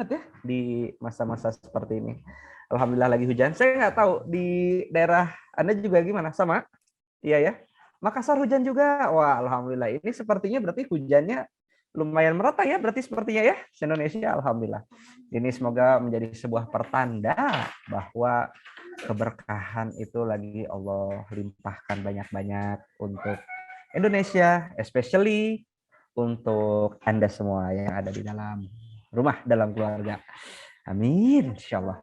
banget ya di masa-masa seperti ini. Alhamdulillah lagi hujan. Saya nggak tahu di daerah Anda juga gimana? Sama? Iya ya. Makassar hujan juga. Wah, alhamdulillah. Ini sepertinya berarti hujannya lumayan merata ya, berarti sepertinya ya, Indonesia. Alhamdulillah. Ini semoga menjadi sebuah pertanda bahwa keberkahan itu lagi Allah limpahkan banyak-banyak untuk Indonesia, especially untuk Anda semua yang ada di dalam rumah, dalam keluarga. Amin, insya Allah.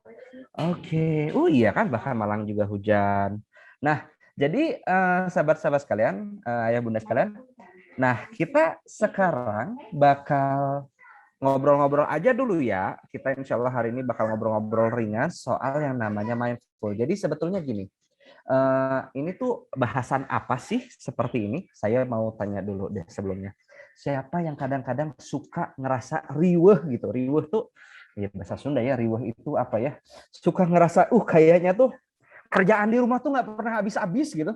Oke, oh iya kan, bahkan Malang juga hujan. Nah, jadi sahabat-sahabat sekalian, ayah bunda sekalian, nah kita sekarang bakal ngobrol-ngobrol aja dulu ya. Kita insya Allah hari ini bakal ngobrol-ngobrol ringan soal yang namanya mindful. Jadi sebetulnya gini, ini tuh bahasan apa sih seperti ini? Saya mau tanya dulu deh sebelumnya. Siapa yang kadang-kadang suka ngerasa riweh gitu? Riweh tuh, ya bahasa Sunda ya, riweh itu apa ya? Suka ngerasa, kayaknya tuh kerjaan di rumah tuh nggak pernah habis-habis gitu.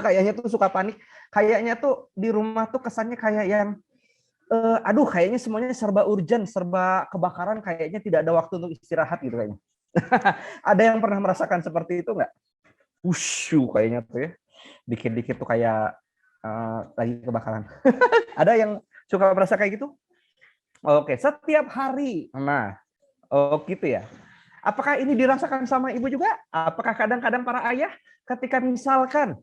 Kayaknya tuh suka panik. Kayaknya tuh di rumah tuh kesannya kayak yang, aduh kayaknya semuanya serba urgent, serba kebakaran, kayaknya tidak ada waktu untuk istirahat gitu kayaknya. Ada yang pernah merasakan seperti itu nggak? Kayaknya tuh ya. Dikit-dikit tuh kayak lagi kebakaran. Ada yang suka merasa kayak gitu? Oke, setiap hari. Nah, gitu ya. Apakah ini dirasakan sama ibu juga? Apakah kadang-kadang para ayah ketika misalkan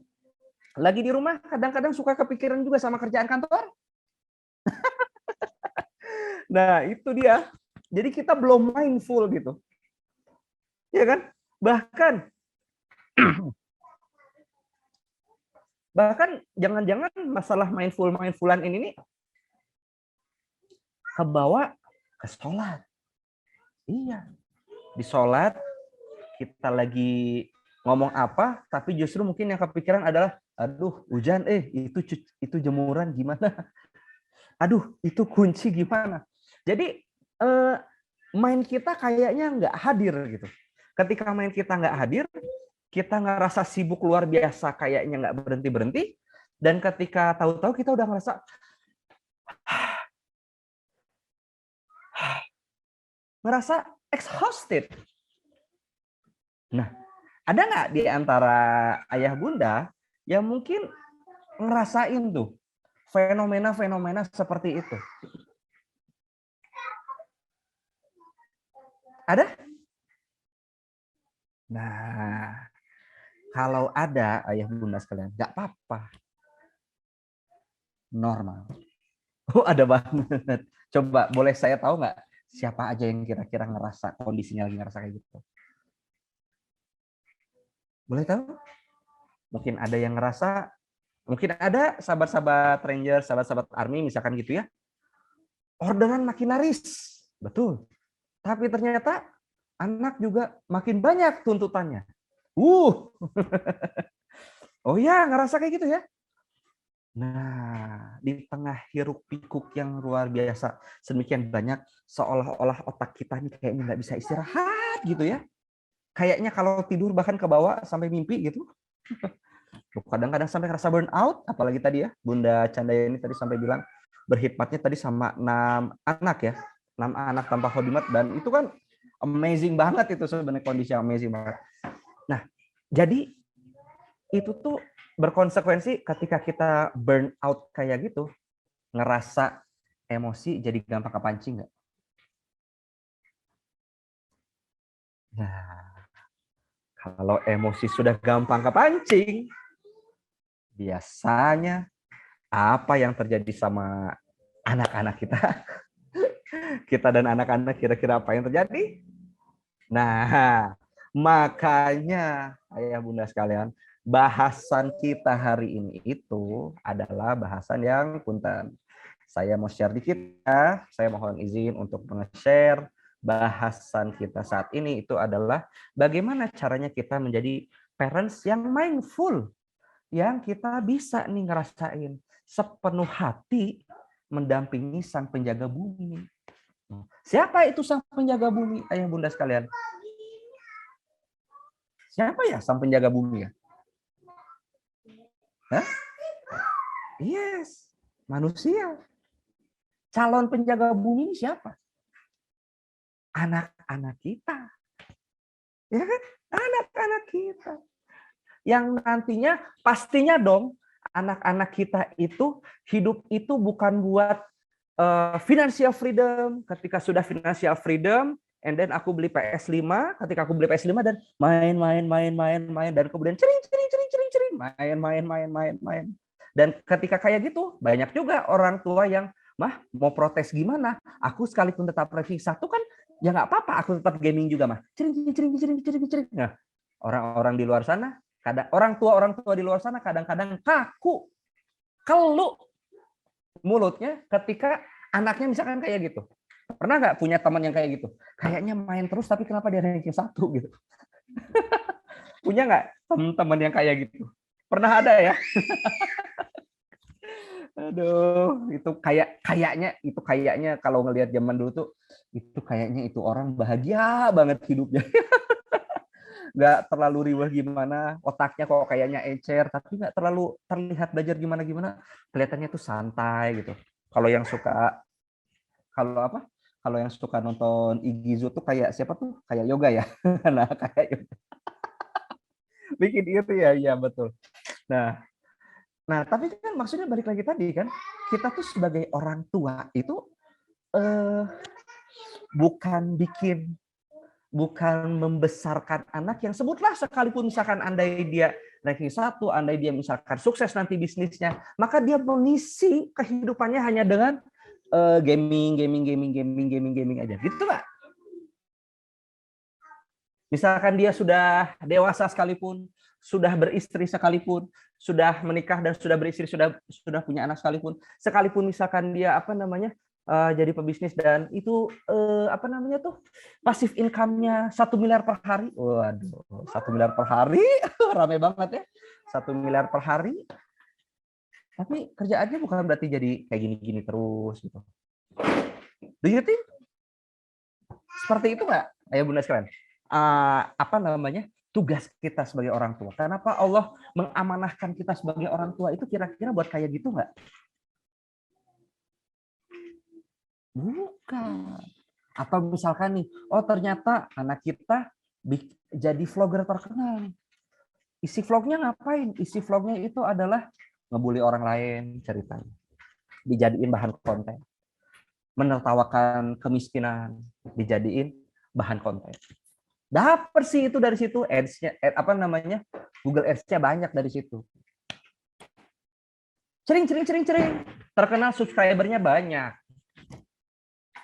lagi di rumah kadang-kadang suka kepikiran juga sama kerjaan kantor? Nah, itu dia. Jadi kita belum mindful gitu. Ya kan? Bahkan jangan-jangan masalah mindfulan ini nih kebawa ke sholat. Iya. Di sholat kita lagi ngomong apa, tapi justru mungkin yang kepikiran adalah, aduh hujan, itu jemuran gimana? Aduh itu kunci gimana? Jadi main kita kayaknya nggak hadir gitu. Ketika main kita nggak hadir, kita ngerasa sibuk luar biasa, kayaknya nggak berhenti-berhenti, dan ketika tahu-tahu kita udah ngerasa exhausted. Nah, ada nggak di antara ayah bunda yang mungkin ngerasain tuh fenomena-fenomena seperti itu? Ada? Nah, kalau ada ayah bunda sekalian, nggak apa-apa. Normal. Oh, ada banget. Coba, boleh saya tahu nggak siapa aja yang kira-kira ngerasa kondisinya lagi ngerasa kayak gitu? Boleh tahu? Mungkin ada yang ngerasa, mungkin ada sahabat-sahabat Ranger, sahabat-sahabat Army misalkan gitu ya. Orderan makin laris. Betul. Tapi ternyata anak juga makin banyak tuntutannya. Oh ya, ngerasa kayak gitu ya? Nah, di tengah hiruk pikuk yang luar biasa, sedemikian banyak, seolah-olah otak kita ini kayaknya nggak bisa istirahat gitu ya. Kayaknya kalau tidur bahkan ke bawah sampai mimpi gitu. Kadang-kadang sampai ngerasa burn out, apalagi tadi ya, Bunda Chandaya ini tadi sampai bilang berkhidmatnya tadi sama 6 anak ya. 6 anak tanpa khodimat, dan itu kan amazing banget, itu sebenarnya kondisi yang amazing banget. Nah, jadi itu tuh berkonsekuensi ketika kita burn out kayak gitu, ngerasa emosi jadi gampang kepancing nggak? Nah, kalau emosi sudah gampang kepancing, biasanya apa yang terjadi sama anak-anak kita? Kita dan anak-anak kira-kira apa yang terjadi? Nah, makanya ayah bunda sekalian, bahasan kita hari ini itu adalah bahasan yang punten. Saya mau share dikit ya, saya mohon izin untuk nge-share bahasan kita saat ini itu adalah bagaimana caranya kita menjadi parents yang mindful, yang kita bisa nih ngerasain sepenuh hati mendampingi sang penjaga bumi. Siapa itu sang penjaga bumi, ayah bunda sekalian? Siapa ya sang penjaga bumi ya? Hah? Yes, manusia. Calon penjaga bumi ini siapa? anak-anak kita. Ya kan? Anak-anak kita. Yang nantinya pastinya dong anak-anak kita itu hidup itu bukan buat financial freedom. Ketika sudah financial freedom, and then aku beli PS5, ketika aku beli PS5 dan main dan kemudian cering main. Dan ketika kayak gitu, banyak juga orang tua yang mah mau protes gimana? Aku sekalipun tetap ranking 1 kan ya nggak apa-apa, aku tetap gaming juga mah. Cering. Nah, orang-orang di luar sana, orang tua di luar sana kadang-kadang kaku, kelu mulutnya ketika anaknya misalkan kayak gitu. Pernah nggak punya teman yang kayak gitu? Kayaknya main terus tapi kenapa dia ranking 1 gitu? Punya nggak teman-teman yang kayak gitu? Pernah ada ya? Aduh, itu kayaknya kalau ngelihat zaman dulu tuh itu kayaknya itu orang bahagia banget hidupnya. Nggak terlalu riweh gimana, otaknya kok kayaknya encer, tapi nggak terlalu terlihat belajar gimana-gimana. Kelihatannya tuh santai gitu. Kalau yang suka Kalau yang suka nonton Igizu tuh kayak siapa tuh? Kayak yoga ya. Nah, kayak yoga. Bikin itu ya, iya betul. Nah, tapi kan maksudnya balik lagi tadi kan, kita tuh sebagai orang tua itu eh, bukan membesarkan anak yang sebutlah sekalipun misalkan andai dia ranking 1, andai dia misalkan sukses nanti bisnisnya, maka dia mengisi kehidupannya hanya dengan gaming aja gitu Pak. Misalkan dia sudah dewasa sekalipun, sudah beristri sekalipun, sudah menikah dan sudah beristri, sudah punya anak sekalipun misalkan dia jadi pebisnis dan itu pasif income-nya 1 miliar per hari. Waduh, 1 miliar per hari, rame banget ya. 1 miliar per hari. Tapi kerjaannya bukan berarti jadi kayak gini-gini terus gitu. Do you think seperti itu nggak, ayah bunda sekalian? Tugas kita sebagai orang tua. Kenapa Allah mengamanahkan kita sebagai orang tua itu kira-kira buat kayak gitu nggak? Bukan. Atau misalkan nih, oh ternyata anak kita jadi vlogger terkenal. Isi vlognya ngapain? Isi vlognya itu adalah ngebully orang lain ceritanya. Dijadiin bahan konten. Menertawakan kemiskinan, dijadiin bahan konten. Dapat sih itu dari situ, ads-nya, Google Ads-nya banyak dari situ. Cering. Terkenal, subscribernya banyak.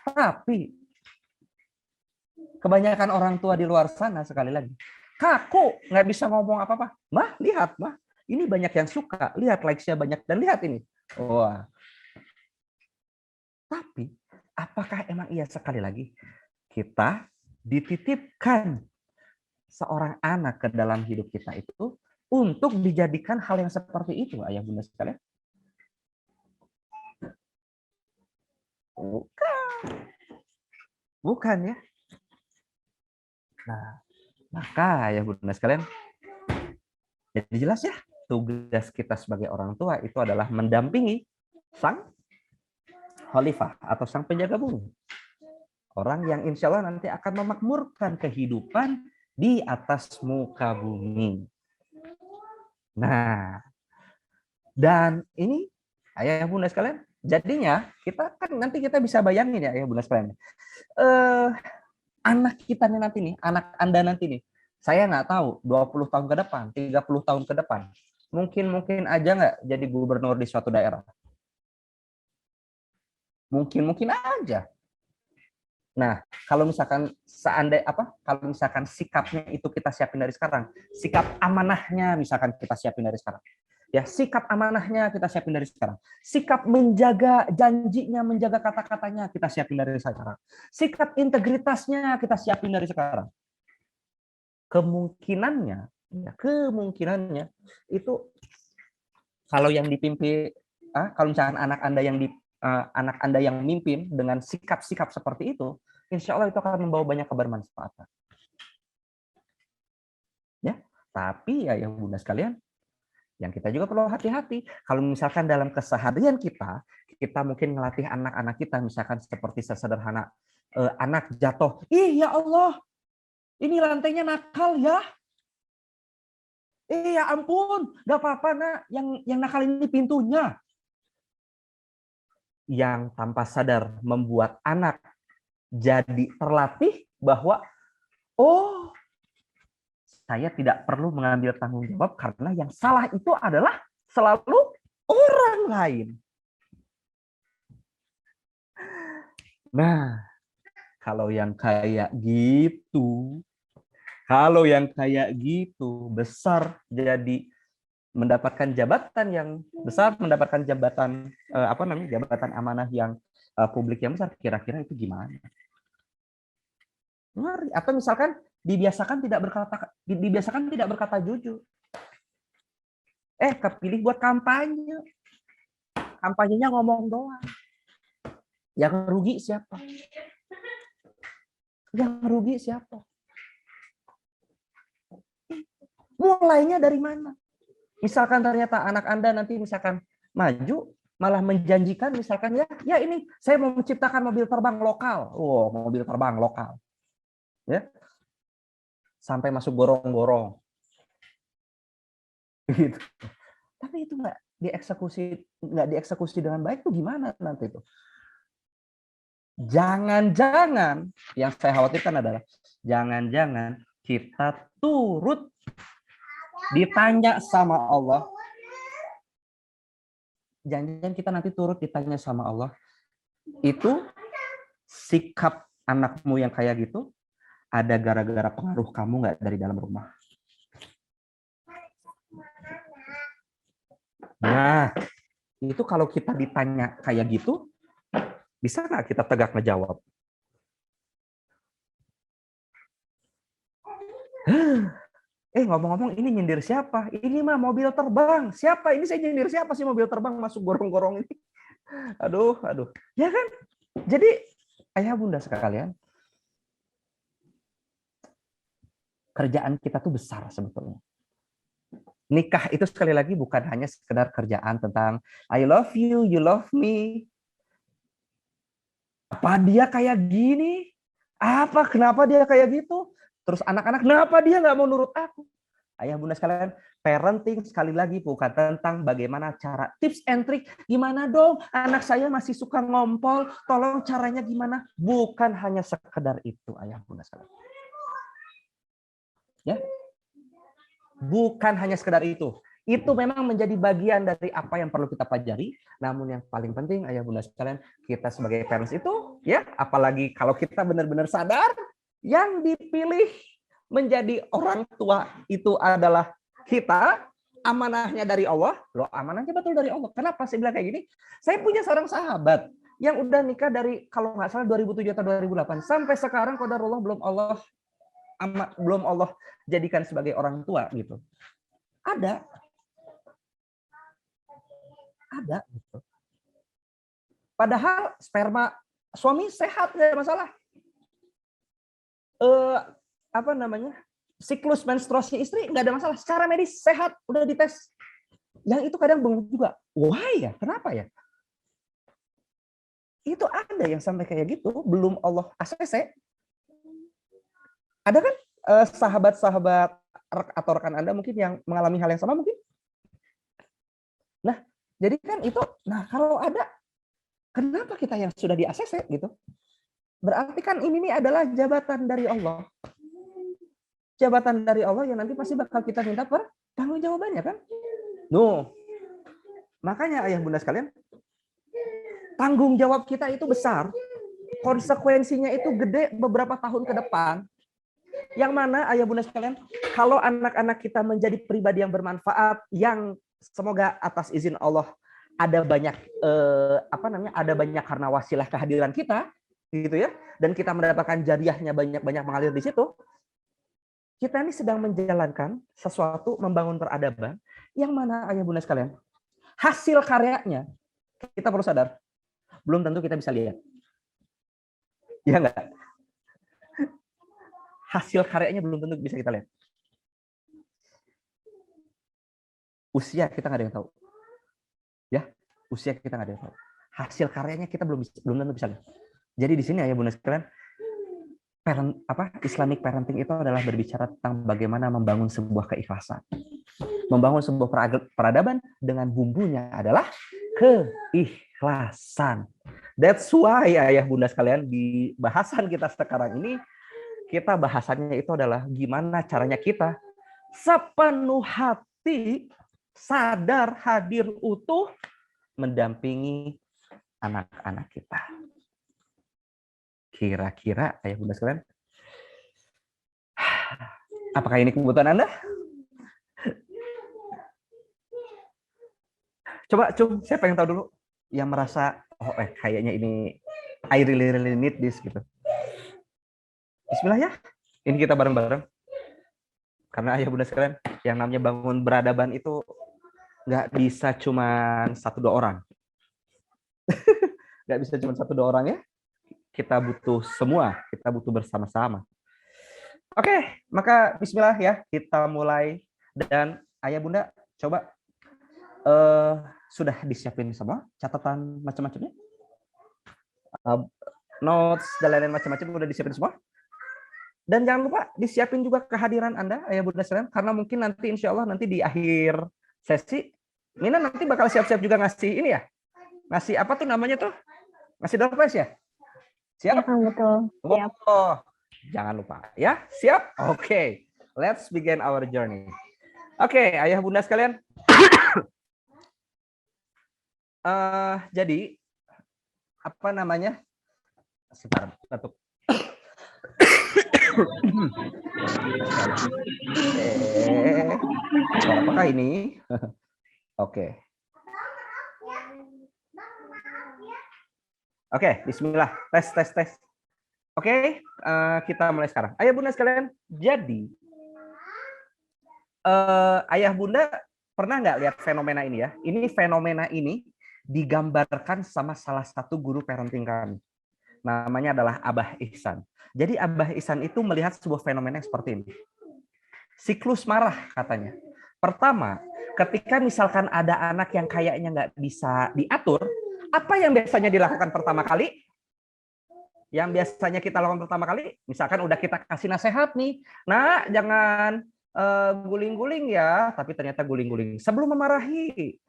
Tapi kebanyakan orang tua di luar sana sekali lagi kaku, nggak bisa ngomong apa-apa. Mah, lihat, mah. Ini banyak yang suka. Lihat likes-nya banyak dan lihat ini. Wah. Tapi apakah emang iya sekali lagi kita dititipkan seorang anak ke dalam hidup kita itu untuk dijadikan hal yang seperti itu, ayah bunda sekalian? Bukan ya. Nah, maka ayah bunda sekalian, jadi jelas ya, tugas kita sebagai orang tua itu adalah mendampingi sang khalifah atau sang penjaga bumi. Orang yang insya Allah nanti akan memakmurkan kehidupan di atas muka bumi. Nah, dan ini ayah bunda sekalian, jadinya kita kan nanti kita bisa bayangin ya ayah bunda sekalian. Anak kita nih nanti nih, anak Anda nanti nih, saya nggak tahu 20 tahun ke depan, 30 tahun ke depan, mungkin aja nggak jadi gubernur di suatu daerah. Mungkin aja. Nah, kalau misalkan kalau misalkan sikapnya itu kita siapin dari sekarang, sikap amanahnya misalkan kita siapin dari sekarang. Ya, sikap amanahnya kita siapin dari sekarang. Sikap menjaga janjinya, menjaga kata-katanya kita siapin dari sekarang. Sikap integritasnya kita siapin dari sekarang. Kemungkinannya itu kalau yang dipimpin, kalau misalkan anak Anda yang mimpin dengan sikap-sikap seperti itu, insya Allah itu akan membawa banyak kebermanfaatan. Ya, tapi ya yang bunda sekalian, yang kita juga perlu hati-hati. Kalau misalkan dalam keseharian kita mungkin melatih anak-anak kita, misalkan seperti sesederhana anak jatuh. Ih, ya Allah, ini lantainya nakal ya. Ya ampun, nggak apa-apa nak. Yang nakal ini pintunya. Yang tanpa sadar membuat anak jadi terlatih bahwa oh, saya tidak perlu mengambil tanggung jawab karena yang salah itu adalah selalu orang lain. Nah, kalau yang kayak gitu, besar jadi mendapatkan jabatan yang besar, mendapatkan jabatan jabatan amanah yang publik yang besar, kira-kira itu gimana? Ngeri. Atau misalkan dibiasakan tidak berkata jujur. Kepilih buat kampanye. Kampanyenya ngomong doang. Yang rugi siapa? Mulainya dari mana? Misalkan ternyata anak Anda nanti misalkan maju, malah menjanjikan misalkan ya ini saya mau menciptakan mobil terbang lokal. Mobil terbang lokal. Ya. Sampai masuk gorong-gorong. Gitu. Tapi itu nggak dieksekusi dengan baik tuh gimana nanti itu? Jangan-jangan yang saya khawatirkan adalah jangan-jangan kita turut ditanya sama Allah. Jangan-jangan kita nanti turut ditanya sama Allah. Itu sikap anakmu yang kayak gitu ada gara-gara pengaruh kamu nggak dari dalam rumah. Nah, itu kalau kita ditanya kayak gitu, bisa nggak kita tegak ngejawab? Ngomong-ngomong ini nyindir siapa? Ini mah mobil terbang. Siapa? Ini saya nyindir siapa sih mobil terbang masuk gorong-gorong ini? Aduh. Ya kan? Jadi ayah bunda sekalian, kerjaan kita tuh besar sebetulnya. Nikah itu sekali lagi bukan hanya sekedar kerjaan tentang I love you, you love me. Apa dia kayak gini? Kenapa dia kayak gitu? Terus anak-anak, kenapa dia nggak mau nurut aku? Ayah bunda sekalian, parenting sekali lagi bukan tentang bagaimana cara tips and trick. Gimana dong, anak saya masih suka ngompol, tolong caranya gimana? Bukan hanya sekedar itu, ayah bunda sekalian. Ya, bukan hanya sekedar itu. Itu memang menjadi bagian dari apa yang perlu kita pelajari. Namun yang paling penting, ayah bunda sekalian, kita sebagai parents itu, ya, apalagi kalau kita benar-benar sadar, yang dipilih menjadi orang tua itu adalah kita, amanahnya dari Allah. Loh, amanahnya betul dari Allah. Kenapa saya bilang kayak gini? Saya punya seorang sahabat yang udah nikah dari kalau nggak salah 2007 atau 2008 sampai sekarang qadarullah belum Allah jadikan sebagai orang tua gitu. Ada gitu. Padahal sperma suami sehat, nggak ada masalah. Siklus menstruasi istri nggak ada masalah, secara medis sehat, udah dites. Yang itu kadang bengong juga. Why ya? Kenapa ya? Itu ada yang sampai kayak gitu, belum Allah ACC. Ada kan sahabat-sahabat atau rekan Anda mungkin yang mengalami hal yang sama mungkin? Nah, jadi kan itu, kalau ada, kenapa kita yang sudah di ACC gitu? Berarti kan ini adalah jabatan dari Allah. Jabatan dari Allah yang nanti pasti bakal kita minta pertanggung jawabannya kan? Makanya ayah bunda sekalian, tanggung jawab kita itu besar. Konsekuensinya itu gede beberapa tahun ke depan. Yang mana ayah bunda sekalian, kalau anak-anak kita menjadi pribadi yang bermanfaat, yang semoga atas izin Allah ada banyak ada banyak karena wasilah kehadiran kita, gitu ya, dan kita mendapatkan jariahnya banyak-banyak mengalir di situ. Kita ini sedang menjalankan sesuatu, membangun peradaban, yang mana ayah bunda sekalian, hasil karyanya kita perlu sadar, belum tentu kita bisa lihat. Ya enggak? Hasil karyanya belum tentu bisa kita lihat. Usia kita nggak ada yang tahu. Ya, usia kita nggak ada yang tahu. Hasil karyanya kita belum tentu bisa lihat. Jadi di sini ayah bunda sekalian, Islamic parenting itu adalah berbicara tentang bagaimana membangun sebuah keikhlasan. Membangun sebuah peradaban dengan bumbunya adalah keikhlasan. That's why ayah bunda sekalian, di bahasan kita sekarang ini, kita bahasannya itu adalah gimana caranya kita sepenuh hati, sadar, hadir, utuh, mendampingi anak-anak kita. Kira-kira ayah bunda sekalian, apakah ini kebutuhan Anda? Coba, Cung, saya pengen tahu dulu yang merasa, kayaknya ini I really need this gitu. Bismillah ya, ini kita bareng-bareng. Karena ayah bunda sekalian, yang namanya bangun beradaban itu nggak bisa cuma 1-2 orang. Nggak bisa cuma 1-2 orang ya. Kita butuh semua, kita butuh bersama-sama. Oke, maka bismillah ya, kita mulai. Dan ayah bunda, coba sudah disiapin semua catatan macam-macamnya? Notes dan lain-lain macam-macam udah disiapin semua? Dan jangan lupa disiapin juga kehadiran Anda, ayah bunda sekalian, karena mungkin nanti insya Allah nanti di akhir sesi, Mina nanti bakal siap-siap juga ngasih ini ya, ngasih apa tuh namanya tuh, ngasih door prize ya? Siap? Ya, betul. Siap. Oh, jangan lupa ya, siap? Oke, let's begin our journey. Oke, ayah bunda sekalian. Jadi apa namanya? Sebentar, batuk. Apakah ini? Oke. Oke, bismillah. Tes. Oke, kita mulai sekarang. Ayah bunda sekalian, jadi ayah bunda pernah nggak lihat fenomena ini ya? Ini fenomena ini digambarkan sama salah satu guru parenting kami. Namanya adalah Abah Ihsan. Jadi Abah Ihsan itu melihat sebuah fenomena seperti ini. Siklus marah katanya. Pertama, ketika misalkan ada anak yang kayaknya nggak bisa diatur, apa yang biasanya dilakukan pertama kali? Yang biasanya kita lakukan pertama kali, misalkan udah kita kasih nasihat nih, nah jangan guling-guling ya, tapi ternyata guling-guling sebelum memarahi.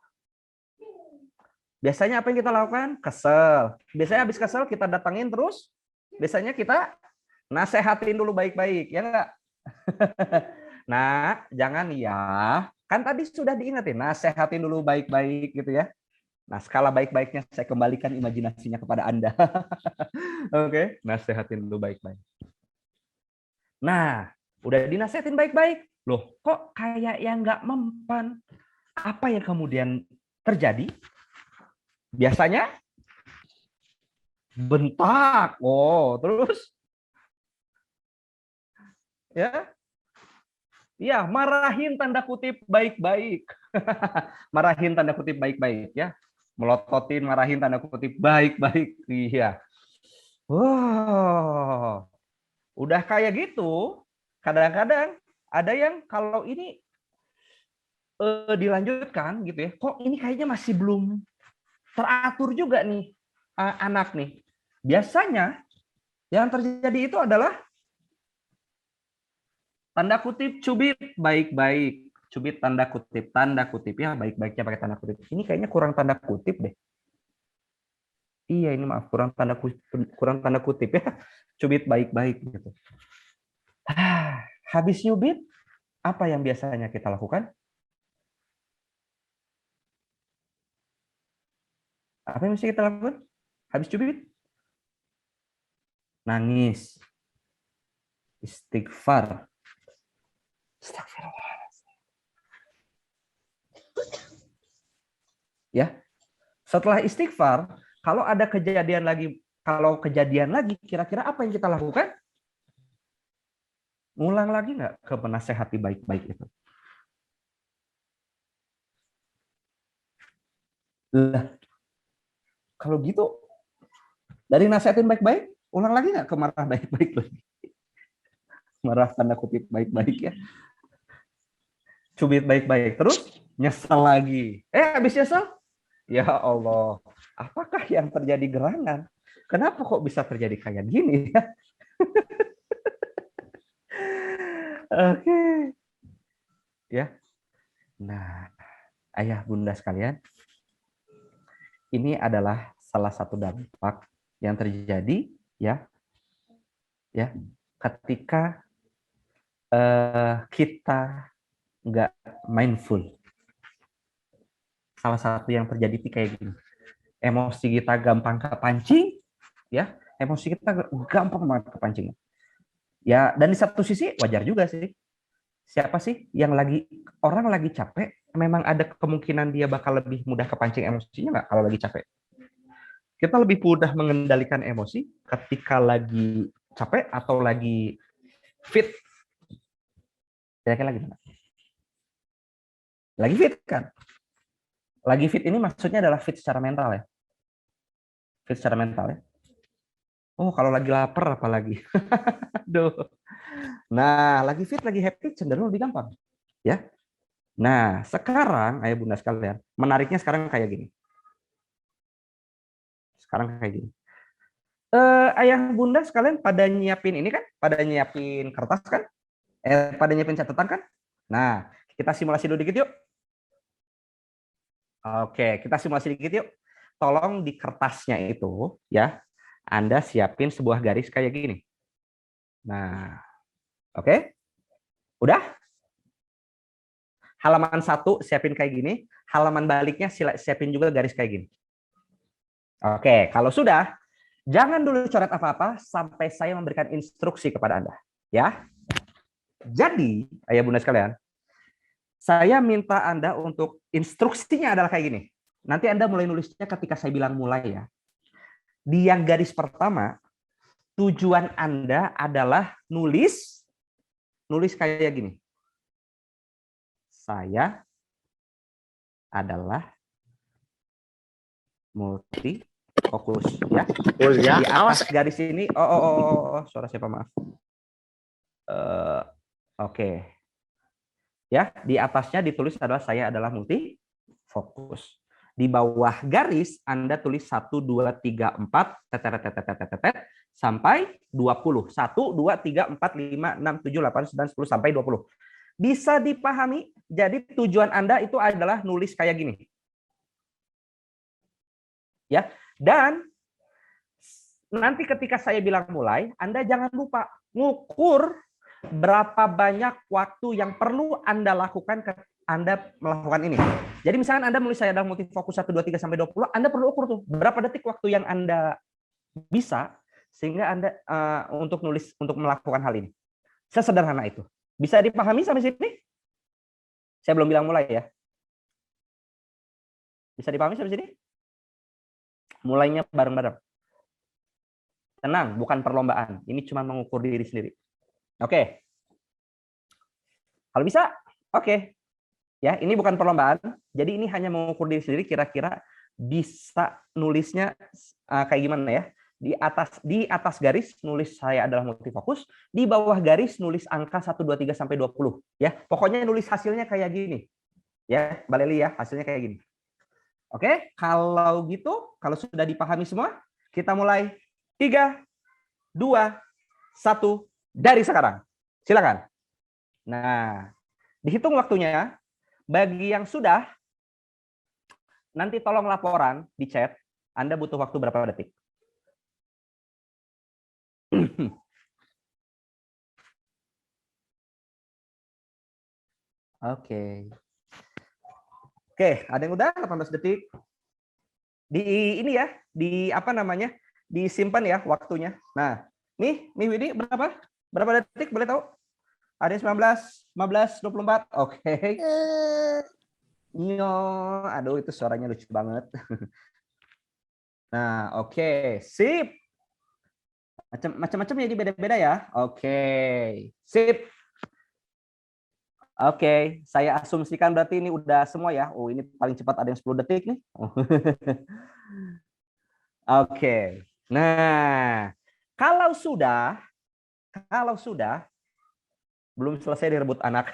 Biasanya apa yang kita lakukan? Kesel. Biasanya habis kesel kita datangin terus. Biasanya kita nasehatin dulu baik-baik, ya enggak? Nah, jangan ya. Kan tadi sudah diingetin, nasehatin dulu baik-baik gitu ya. Nah, skala baik-baiknya saya kembalikan imajinasinya kepada Anda. Oke, nasehatin dulu baik-baik. Nah, udah dinasehatin baik-baik. Loh, kok kayak yang nggak mempan? Apa yang kemudian terjadi? Biasanya bentak. Oh, terus ya. Ya, marahin tanda kutip baik-baik. Marahin tanda kutip baik-baik ya. Melototin, marahin tanda kutip baik-baik. Iya. Wow. Udah kayak gitu, kadang-kadang ada yang kalau ini dilanjutkan gitu ya. Kok ini kayaknya masih belum teratur juga nih anak nih. Biasanya yang terjadi itu adalah tanda kutip cubit baik-baik. Cubit tanda kutip ya, baik-baiknya pakai tanda kutip. Ini kayaknya kurang tanda kutip deh. Iya, ini maaf kurang tanda kutip ya. Cubit baik-baik gitu. Habis nyubit, apa yang biasanya kita lakukan? Apa yang mesti kita lakukan? Habis cubit? Nangis. Istighfar. Ya. Setelah istighfar, kalau ada kejadian lagi, kira-kira apa yang kita lakukan? Ngulang lagi nggak ke menasehati baik-baik itu? Lah, kalau gitu, dari nasihatin baik-baik, ulang lagi nggak ke marah baik-baik lagi? Marah tanda kutip baik-baik ya. Cubit baik-baik, terus nyesel lagi. Habis nyesel? Ya Allah, apakah yang terjadi gerangan? Kenapa kok bisa terjadi kayak gini ya? Oke. Ya. Nah, ayah bunda sekalian, ini adalah salah satu dampak yang terjadi ya ketika kita nggak mindful. Salah satu yang terjadi itu kayak gini. Emosi kita gampang kepancing, ya. Emosi kita gampang banget kepancing. Ya, dan di satu sisi wajar juga sih. Siapa sih yang orang lagi capek, memang ada kemungkinan dia bakal lebih mudah kepancing emosinya nggak kalau lagi capek? Kita lebih mudah mengendalikan emosi ketika lagi capek atau lagi fit. Kira-kira lagi mana? Lagi fit kan? Lagi fit ini maksudnya adalah fit secara mental ya. Fit secara mental ya. Oh, kalau lagi lapar apalagi. Aduh. Nah, lagi fit, lagi happy cenderung lebih gampang. Ya. Nah, sekarang ayah bunda sekalian, menariknya sekarang kayak gini. Sekarang kayak gini. Ayah bunda sekalian pada nyiapin ini kan? Pada nyiapin kertas kan? Pada nyiapin catatan kan? Nah, kita simulasi dulu dikit yuk. Oke, kita simulasi dikit yuk. Tolong di kertasnya itu ya, Anda siapin sebuah garis kayak gini. Nah, oke. Udah? Halaman 1 siapin kayak gini, halaman baliknya siapin juga garis kayak gini. Oke, kalau sudah, jangan dulu coret apa-apa sampai saya memberikan instruksi kepada Anda. Ya. Jadi, ayah bunda sekalian, saya minta Anda untuk instruksinya adalah kayak gini. Nanti Anda mulai nulisnya ketika saya bilang mulai ya. Di yang garis pertama, tujuan Anda adalah nulis kayak gini. Saya adalah multi fokus ya. Di atas garis ini, suara siapa maaf. Oke. Ya, di atasnya ditulis adalah saya adalah multi fokus. Di bawah garis Anda tulis 1 2 3 4 sampai 20. 1 2 3 4 5 6 7 8 9 10 sampai 20. Bisa dipahami? Jadi tujuan Anda itu adalah nulis kayak gini. Ya. Dan nanti ketika saya bilang mulai, Anda jangan lupa ngukur berapa banyak waktu yang perlu Anda lakukan Anda melakukan ini. Jadi misalkan Anda menulis saya adalah multifokus 1 2 3 sampai 20, Anda perlu ukur tuh berapa detik waktu yang Anda bisa sehingga Anda untuk melakukan hal ini. Sesederhana itu. Bisa dipahami sampai sini? Saya belum bilang mulai ya. Bisa dipahami sampai sini? Mulainya bareng-bareng. Tenang, bukan perlombaan. Ini cuma mengukur diri sendiri. Oke. Kalau bisa, oke. Ya, ini bukan perlombaan. Jadi ini hanya mengukur diri sendiri kira-kira bisa nulisnya kayak gimana ya. Di atas garis nulis saya adalah multifokus, di bawah garis nulis angka 1 2 3 sampai 20 ya. Pokoknya nulis hasilnya kayak gini. Ya, Mbak Leli ya, hasilnya kayak gini. Oke, kalau gitu, kalau sudah dipahami semua, kita mulai 3 2 1 dari sekarang. Silakan. Nah, dihitung waktunya. Bagi yang sudah, nanti tolong laporan di chat. Anda butuh waktu berapa detik? Oke. Oke, ada yang udah 18 detik. Di ini ya, di apa namanya? Disimpan ya waktunya. Nah, nih Widi berapa? Berapa detik boleh tahu? Ada 19, 15, 24. Oke. Nyo, aduh itu suaranya lucu banget. Nah, oke, sip. Macam-macam jadi beda-beda ya. Oke, sip. Oke, saya asumsikan berarti ini udah semua ya. Oh, ini paling cepat ada yang 10 detik nih. Oke. Nah, kalau sudah belum selesai direbut anak.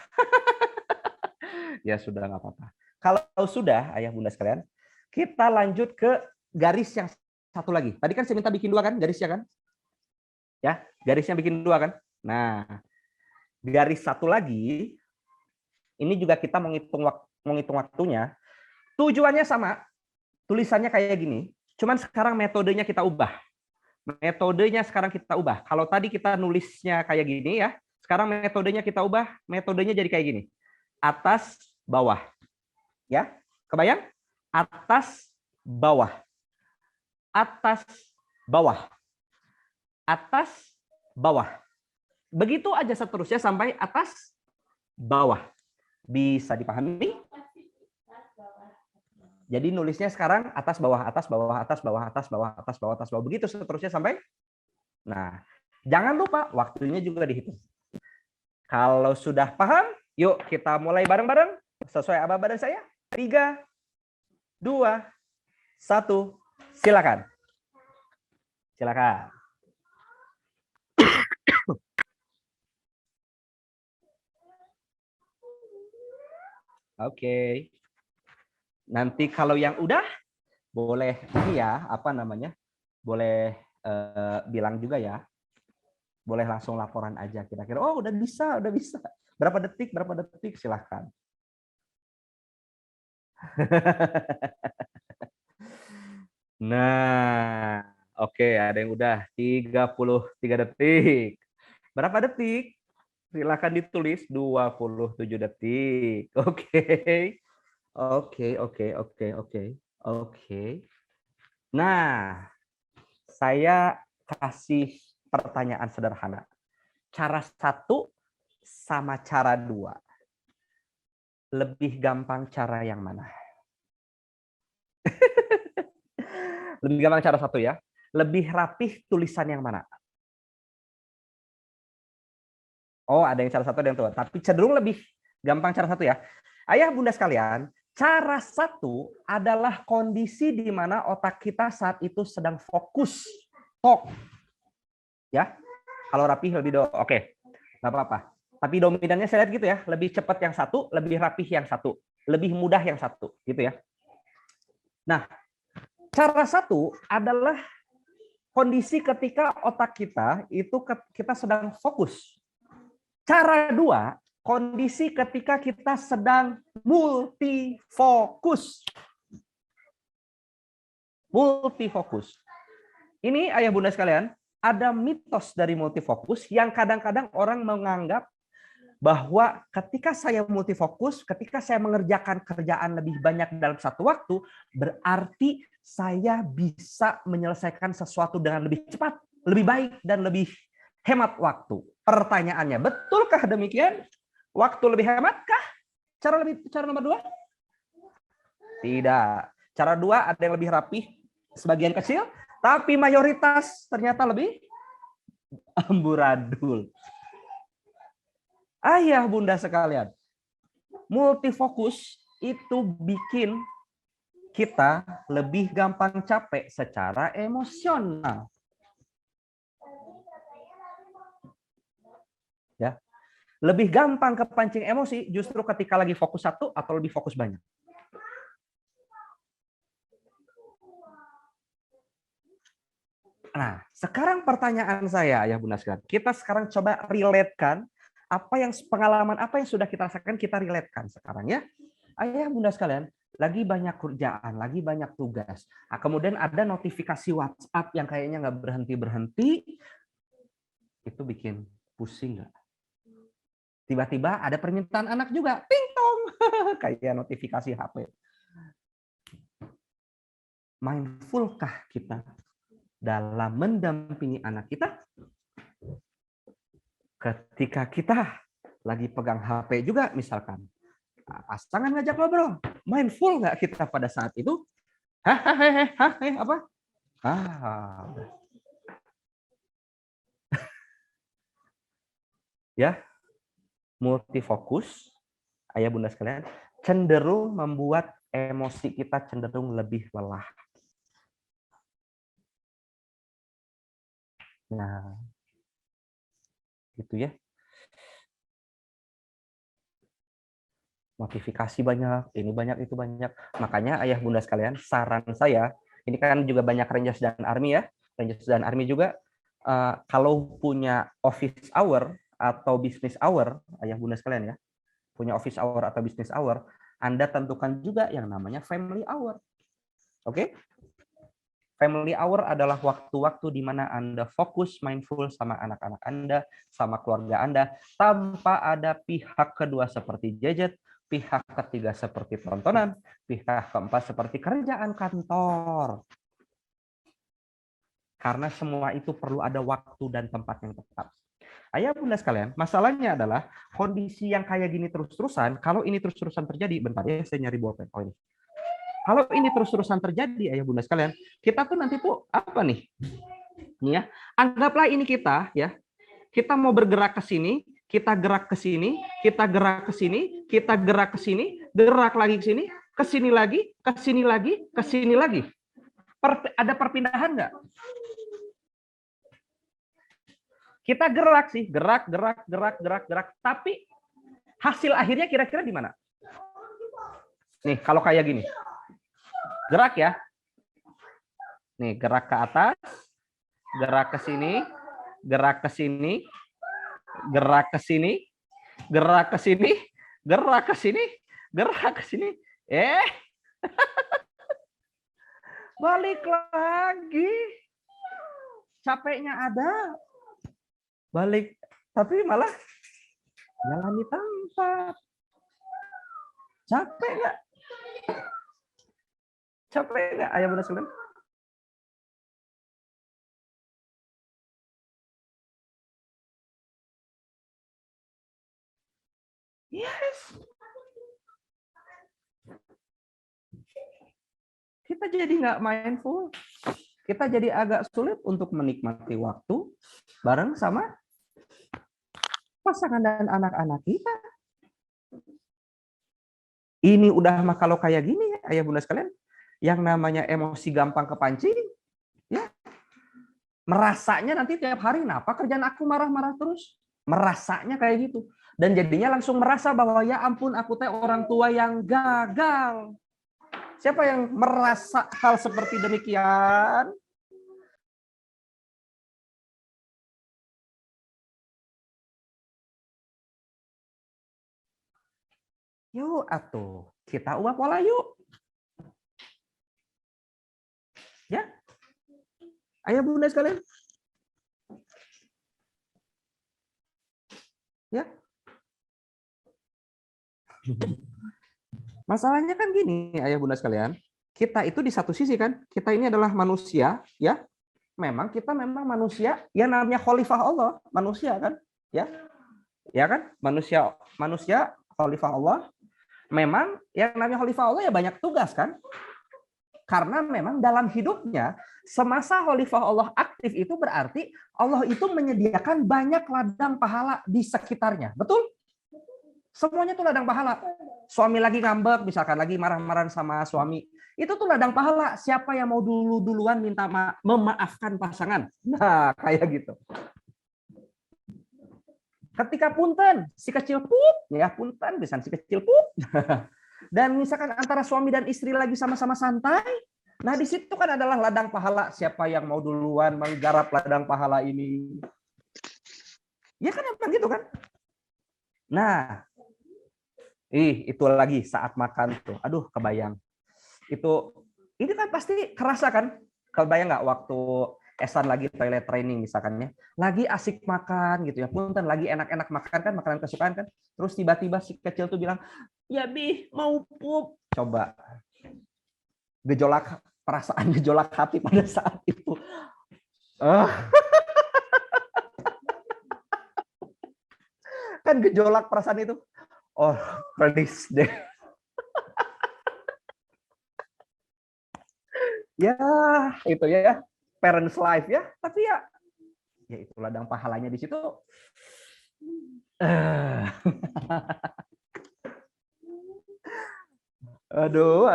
Ya sudah nggak apa-apa. Kalau sudah, ayah bunda sekalian, kita lanjut ke garis yang satu lagi. Tadi kan saya minta bikin 2 kan garisnya kan? Ya, garisnya bikin 2 kan? Nah, garis satu lagi, ini juga kita menghitung waktunya. Tujuannya sama, tulisannya kayak gini. Cuman sekarang metodenya kita ubah. Metodenya sekarang kita ubah. Kalau tadi kita nulisnya kayak gini ya, sekarang metodenya kita ubah. Metodenya jadi kayak gini. Atas, bawah. Ya, kebayang? Atas, bawah. Atas, bawah. Atas, bawah. Begitu aja seterusnya sampai atas, bawah. Bisa dipahami? Jadi nulisnya sekarang atas bawah atas bawah atas bawah atas bawah atas bawah atas bawah begitu seterusnya sampai. Nah, jangan lupa waktunya juga dihitung. Kalau sudah paham, yuk kita mulai bareng-bareng sesuai apa badan saya. 3, 2, 1, silakan. Silakan. Oke. Nanti kalau yang udah boleh ini ya, apa namanya? Boleh bilang juga ya. Boleh langsung laporan aja kira-kira. Oh, udah bisa, udah bisa. Berapa detik, silahkan. Nah, oke, ada yang udah 33 detik. Berapa detik? Silahkan ditulis 27 detik. Oke. Oke. Nah, saya kasih pertanyaan sederhana. Cara 1 sama cara 2. Lebih gampang cara yang mana? Lebih gampang cara 1 ya. Lebih rapih tulisan yang mana? Oh, ada yang cara 1, ada yang 2. Tapi cenderung lebih gampang cara 1 ya. Ayah bunda sekalian, cara 1 adalah kondisi di mana otak kita saat itu sedang fokus. Tok. Ya. Kalau rapih lebih oke. Nggak apa-apa. Tapi dominannya saya lihat gitu ya, lebih cepat yang 1, lebih rapih yang 1, lebih mudah yang 1, gitu ya. Nah, cara 1 adalah kondisi ketika otak kita itu kita sedang fokus. Cara 2, kondisi ketika kita sedang multifokus. Multifokus. Ini ayah bunda sekalian, ada mitos dari multifokus yang kadang-kadang orang menganggap bahwa ketika saya multifokus, ketika saya mengerjakan kerjaan lebih banyak dalam satu waktu, berarti saya bisa menyelesaikan sesuatu dengan lebih cepat, lebih baik, dan lebih hemat waktu. Pertanyaannya, betulkah demikian? Waktu lebih hematkah? Cara nomor 2? Tidak. Cara 2 ada yang lebih rapih, sebagian kecil, tapi mayoritas ternyata lebih amburadul. Ayah bunda sekalian, multifokus itu bikin kita lebih gampang capek secara emosional. Ya. Lebih gampang kepancing emosi justru ketika lagi fokus 1 atau lebih fokus banyak. Nah, sekarang pertanyaan saya, ayah bunda sekalian, kita sekarang coba relate-kan pengalaman apa yang sudah kita rasakan, kita relate-kan sekarang ya. Ayah bunda sekalian, lagi banyak kerjaan, lagi banyak tugas. Nah, kemudian ada notifikasi WhatsApp yang kayaknya nggak berhenti-berhenti. Itu bikin pusing nggak? Tiba-tiba ada permintaan anak juga, ping-tong, kayak notifikasi HP. Mindful-kah kita dalam mendampingi anak kita? Ketika kita lagi pegang HP juga misalkan, pasangan ngajak ngobrol, mindful nggak kita pada saat itu? Apa? Ya, multifokus, ayah bunda sekalian, cenderung membuat emosi kita cenderung lebih lelah. Nah, gitu ya. Notifikasi banyak, ini banyak, itu banyak. Makanya ayah bunda sekalian, saran saya, ini kan juga banyak Rangers dan Army ya. Rangers dan Army juga, kalau punya office hour atau business hour, ayah bunda sekalian ya, punya office hour atau business hour, Anda tentukan juga yang namanya family hour. Oke? Family hour adalah waktu-waktu di mana Anda fokus mindful sama anak-anak Anda, sama keluarga Anda, tanpa ada pihak kedua seperti gadget, pihak ketiga seperti tontonan, pihak keempat seperti kerjaan kantor. Karena semua itu perlu ada waktu dan tempat yang tepat. Ayah bunda sekalian, masalahnya adalah kondisi yang kayak gini terus-terusan, kalau ini terus-terusan terjadi, bentar ya saya nyari bolpen. Oh ini. Kalau ini terus-terusan terjadi, ayah bunda sekalian, kita tuh nanti tuh apa nih? Nih ya, anggaplah ini kita ya. Kita mau bergerak ke sini, kita gerak ke sini, kita gerak ke sini, kita gerak ke sini, gerak lagi ke sini, ke sini lagi, ke sini lagi, ke sini lagi. Ada perpindahan nggak? Kita gerak sih, gerak, gerak, gerak, gerak, gerak. Tapi hasil akhirnya kira-kira di mana? Nih, kalau kayak gini. Gerak ya. Nih, gerak ke atas, gerak ke sini, gerak ke sini, gerak ke sini, gerak ke sini, gerak ke sini, gerak ke sini. Balik lagi. Capeknya ada. Balik, tapi malah jalan di tempat. Capek nggak? Capek nggak, ayah bunda sekalian? Yes. Kita jadi nggak mindful. Kita jadi agak sulit untuk menikmati waktu bareng sama pasangan dan anak-anak kita. Ini udah mah kalau kayak gini ya, ayah bunda sekalian, yang namanya emosi gampang kepancing, ya merasanya nanti tiap hari, kenapa kerjaan aku marah-marah terus? Merasanya kayak gitu. Dan jadinya langsung merasa bahwa ya ampun aku teh orang tua yang gagal. Siapa yang merasa hal seperti demikian? Yuk atuh, kita ubah pola yuk. Ya. Ayah bunda sekalian. Ya. Masalahnya kan gini, ayah bunda sekalian. Kita itu di satu sisi kan, kita ini adalah manusia, ya. Memang kita memang manusia, ya namanya khalifah Allah, manusia kan, ya. Ya kan? Manusia khalifah Allah. Memang yang namanya khalifah Allah ya banyak tugas kan? Karena memang dalam hidupnya semasa khalifah Allah aktif itu berarti Allah itu menyediakan banyak ladang pahala di sekitarnya. Betul? Semuanya tuh ladang pahala. Suami lagi ngambek, misalkan lagi marah-marah sama suami. Itu tuh ladang pahala. Siapa yang mau duluan minta memaafkan pasangan? Nah, kayak gitu. Ketika punten, si kecil pup, ya punten, bisa si kecil pup. Dan misalkan antara suami dan istri lagi sama-sama santai, nah di situ kan adalah ladang pahala. Siapa yang mau duluan menggarap ladang pahala ini? Ya kan emang gitu kan? Nah, itu lagi saat makan tuh, aduh kebayang. Itu, ini kan pasti kerasa kan? Kebayang nggak waktu Esan lagi toilet training misalkan ya, lagi asik makan gitu ya, punten lagi enak-enak makan kan, makanan kesukaan kan, terus tiba-tiba si kecil tuh bilang, ya Bi mau pup, coba gejolak perasaan, gejolak hati pada saat itu. Kan gejolak perasaan itu, oh please deh. Ya itu ya parents life ya, tapi ya itu ladang pahalanya di situ. Aduh.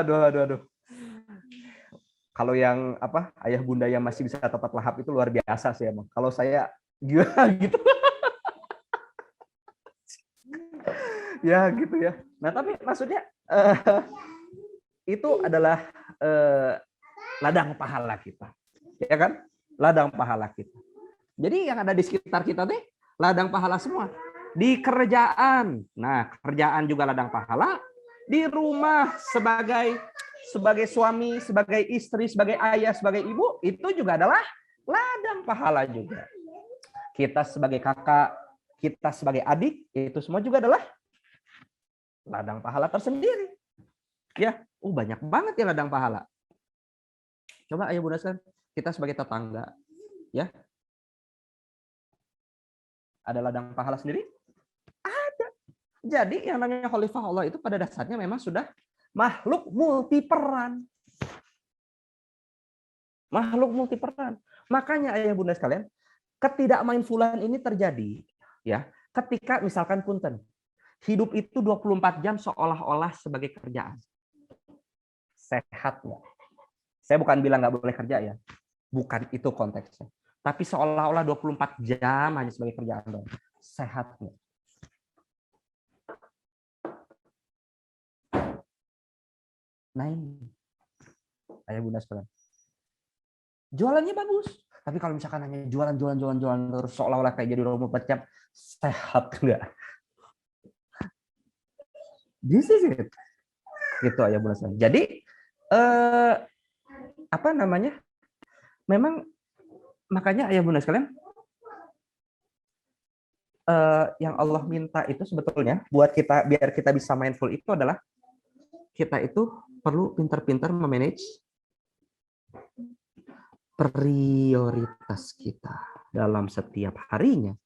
Kalau yang apa ayah bunda yang masih bisa tetap lahap itu luar biasa sih emang. Kalau saya gila gitu. Ya gitu ya. Nah tapi maksudnya itu adalah ladang pahala kita, ya kan? Ladang pahala kita. Jadi yang ada di sekitar kita nih ladang pahala semua. Di kerjaan, nah kerjaan juga ladang pahala. Di rumah sebagai suami, sebagai istri, sebagai ayah, sebagai ibu, itu juga adalah ladang pahala juga. Kita sebagai kakak, kita sebagai adik, itu semua juga adalah ladang pahala tersendiri. Ya, banyak banget ya ladang pahala. Coba ayo Bunda sekalian, kita sebagai tetangga, ya, ada ladang pahala sendiri? Ada. Jadi yang namanya khalifah Allah itu pada dasarnya memang sudah makhluk multiperan. Makhluk multiperan. Makanya ayah Bunda sekalian, ketidakmindfulan ini terjadi ya ketika misalkan punten, hidup itu 24 jam seolah-olah sebagai kerjaan. Sehat nggak? Saya bukan bilang nggak boleh kerja ya. Bukan itu konteksnya. Tapi seolah-olah 24 jam hanya sebagai kerjaan dong. Sehat nggak? Nah ini. Ayah Bunda sekalian. Jualannya bagus. Tapi kalau misalkan hanya jualan terus seolah-olah kayak jadi 24 jam, sehat nggak? This is it. Gitu ayah Bunda sekalian. Jadi apa namanya? Memang makanya ayah Bunda sekalian, yang Allah minta itu sebetulnya buat kita biar kita bisa mindful itu adalah kita itu perlu pintar-pintar memanage prioritas kita dalam setiap harinya.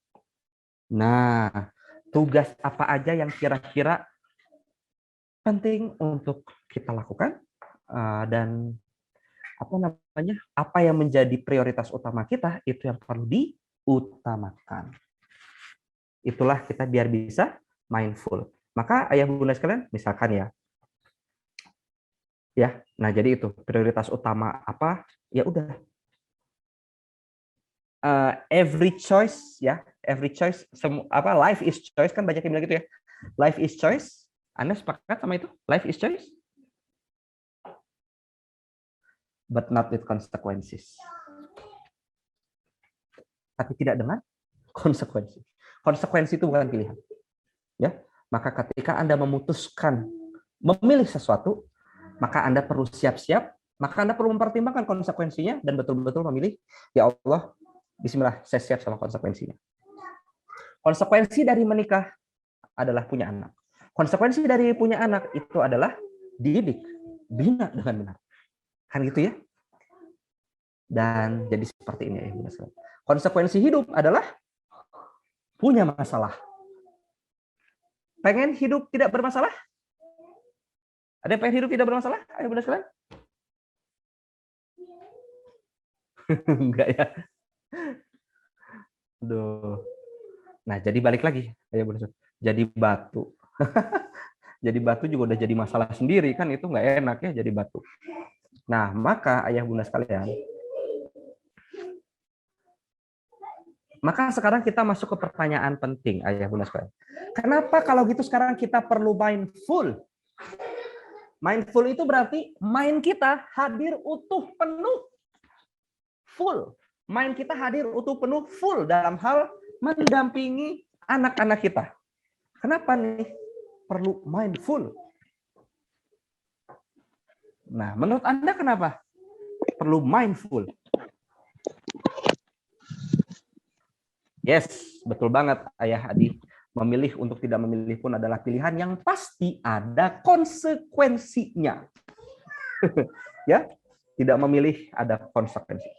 Nah, tugas apa aja yang kira-kira penting untuk kita lakukan dan apa yang menjadi prioritas utama kita itu yang perlu diutamakan. Itulah kita biar bisa mindful. Maka ayah Bunda sekalian, misalkan ya, nah jadi itu prioritas utama apa? Ya udah, every choice ya, every choice life is choice kan banyak yang bilang gitu ya. Life is choice. Anda sepakat sama itu? Life is choice. But not with consequences. Tapi tidak dengan konsekuensi. Konsekuensi itu bukan pilihan. Ya, maka ketika Anda memutuskan memilih sesuatu, maka Anda perlu siap-siap, maka Anda perlu mempertimbangkan konsekuensinya dan betul-betul memilih, ya Allah, bismillah, saya siap sama konsekuensinya. Konsekuensi dari menikah adalah punya anak. Konsekuensi dari punya anak itu adalah didik, bina dengan benar. Kan gitu ya? Dan jadi seperti ini ya. Konsekuensi hidup adalah punya masalah. Pengen hidup tidak bermasalah? Ada yang pengen hidup tidak bermasalah? Ayo Bunda sekalian. Enggak ya? Aduh. Nah, jadi balik lagi. Ayo Bunda sekalian. Jadi batu. Jadi batu juga udah jadi masalah sendiri kan, itu nggak enak ya jadi batu. Nah, maka ayah Bunda sekalian, maka sekarang kita masuk ke pertanyaan penting ayah Bunda sekalian. Kenapa kalau gitu sekarang kita perlu mindful? Mindful itu berarti mind kita hadir utuh penuh. Full. Mind kita hadir utuh penuh full dalam hal mendampingi anak-anak kita. Kenapa nih perlu mindful? Nah, menurut Anda kenapa perlu mindful? Yes, betul banget Ayah Adi. Memilih untuk tidak memilih pun adalah pilihan yang pasti ada konsekuensinya. Ya, tidak memilih ada konsekuensi.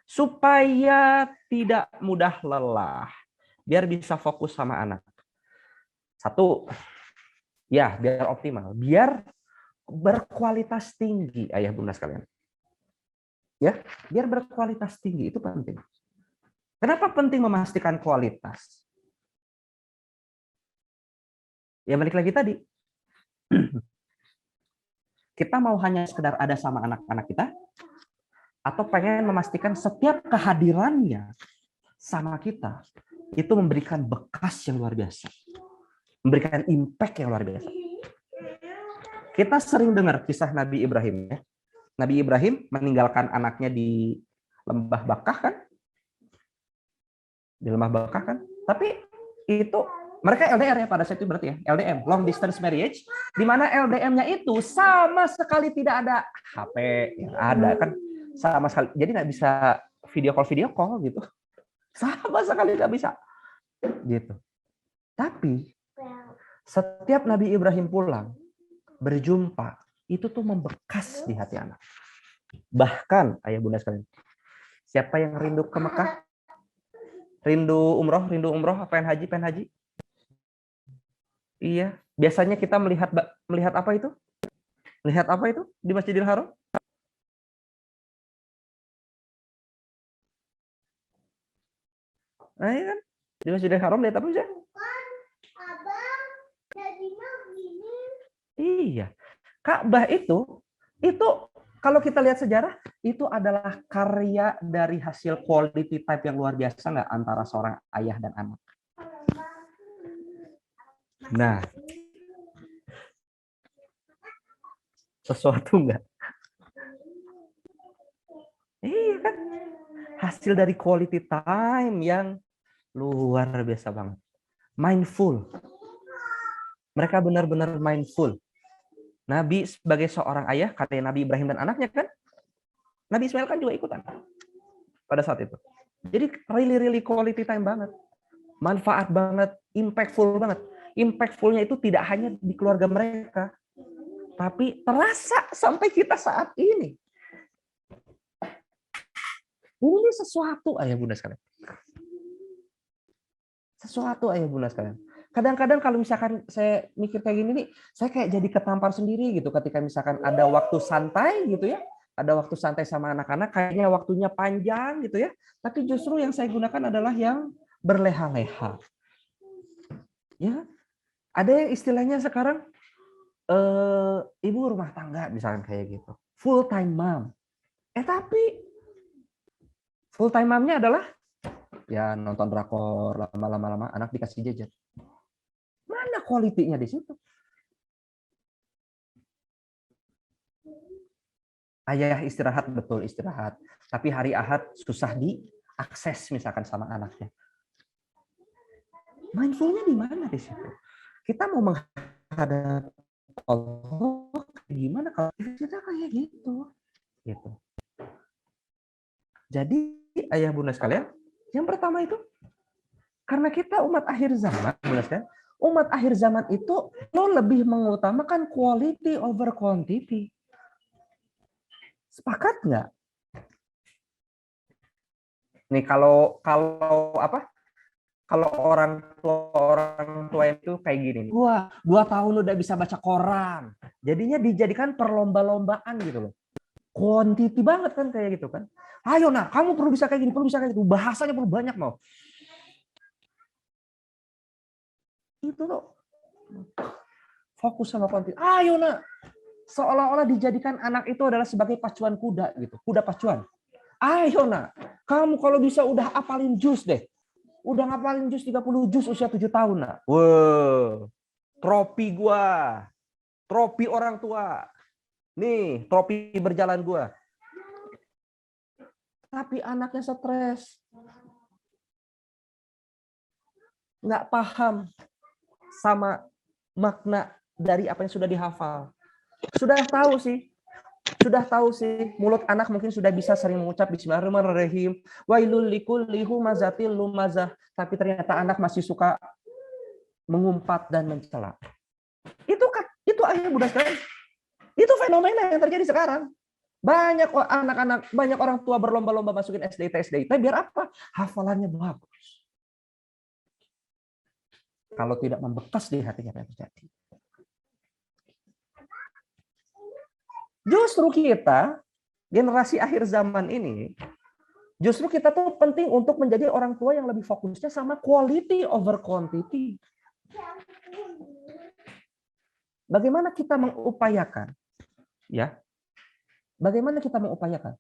Supaya tidak mudah lelah, biar bisa fokus sama anak. Satu, ya biar optimal, biar berkualitas tinggi ayah bunda sekalian. Ya, biar berkualitas tinggi itu penting. Kenapa penting memastikan kualitas? Ya balik lagi tadi. Kita mau hanya sekedar ada sama anak-anak kita, atau pengen memastikan setiap kehadirannya sama kita itu memberikan bekas yang luar biasa, memberikan impact yang luar biasa. Kita sering dengar kisah Nabi Ibrahim ya. Nabi Ibrahim meninggalkan anaknya di lembah Bakah kan? Di lembah Bakah kan? Tapi itu mereka LDR ya pada saat itu berarti ya, LDM, long distance marriage, di mana LDM-nya itu sama sekali tidak ada HP yang ada kan sama sekali, jadi nggak bisa video call gitu, sama sekali nggak bisa gitu. Tapi setiap Nabi Ibrahim pulang berjumpa itu tuh membekas di hati anak. Bahkan ayah bunda sekalian, siapa yang rindu ke Mekah? Rindu umroh, pengen haji. Iya, biasanya kita melihat apa itu? Melihat apa itu di Masjidil Haram? Nah, iya kan? Di Masjidil Haram lihat apa sih? Iya. Ka'bah itu kalau kita lihat sejarah itu adalah karya dari hasil quality type yang luar biasa nggak antara seorang ayah dan anak. Nah, sesuatu nggak? Iya kan? Hasil dari quality time yang luar biasa banget. Mindful. Mereka benar-benar mindful. Nabi sebagai seorang ayah, katanya Nabi Ibrahim dan anaknya kan, Nabi Ismail kan juga ikutan pada saat itu. Jadi really quality time banget. Manfaat banget, impactful banget. Impactfulnya itu tidak hanya di keluarga mereka, tapi terasa sampai kita saat ini. Ini sesuatu ayah bunda sekalian. Sesuatu ayah bunda sekalian. Kadang-kadang kalau misalkan saya mikir kayak gini nih, saya kayak jadi ketampar sendiri gitu ketika misalkan ada waktu santai gitu ya. Ada waktu santai sama anak-anak, kayaknya waktunya panjang gitu ya. Tapi justru yang saya gunakan adalah yang berleha-leha. Ya, ada yang istilahnya sekarang ibu rumah tangga misalkan kayak gitu. Full time mom. Tapi full time momnya adalah ya nonton drakor lama-lama anak dikasih gadget. Mana kualitinya di situ? Ayah istirahat, betul istirahat. Tapi hari Ahad susah diakses misalkan sama anaknya. Mindfulnya di mana di situ? Kita mau menghadap Allah gimana kalau kita kayak gitu? Gitu. Jadi ayah bunda sekalian, yang pertama itu karena kita umat akhir zaman, bunda sekalian, umat akhir zaman itu lo lebih mengutamakan quality over quantity. Sepakat nggak? Nih kalau apa? Kalau orang tua itu kayak gini, gua 2 tahun udah bisa baca koran. Jadinya dijadikan perlomba-lombaan gitu loh. Quantity banget kan kayak gitu kan. Ayo nah, kamu perlu bisa kayak gini, perlu bisa kayak gitu. Bahasanya perlu banyak mau. Itu loh. Fokus sama quantity. Ayo nah. Seolah-olah dijadikan anak itu adalah sebagai pacuan kuda gitu. Kuda pacuan. Ayo nak, kamu kalau bisa udah apalin jus deh. Udah ngapalin jus 30 jus usia 7 tahun nak. Wow, trofi gua. Trofi orang tua. Nih, trofi berjalan gua. Tapi anaknya stres. Nggak paham sama makna dari apa yang sudah dihafal. Sudah tahu sih, mulut anak mungkin sudah bisa sering mengucap Bismillahirrahmanirrahim. Wailul likulli humazatil lumazah. Tapi ternyata anak masih suka mengumpat dan mencela. Itu ayah bunda sekalian. Itu fenomena yang terjadi sekarang. Banyak anak-anak, banyak orang tua berlomba-lomba masukin SDIT biar apa? Hafalannya bagus. Kalau tidak membekas di hatinya apa yang terjadi? Justru kita, generasi akhir zaman ini, justru kita tuh penting untuk menjadi orang tua yang lebih fokusnya sama quality over quantity. Bagaimana kita mengupayakan? Ya, bagaimana kita mengupayakan?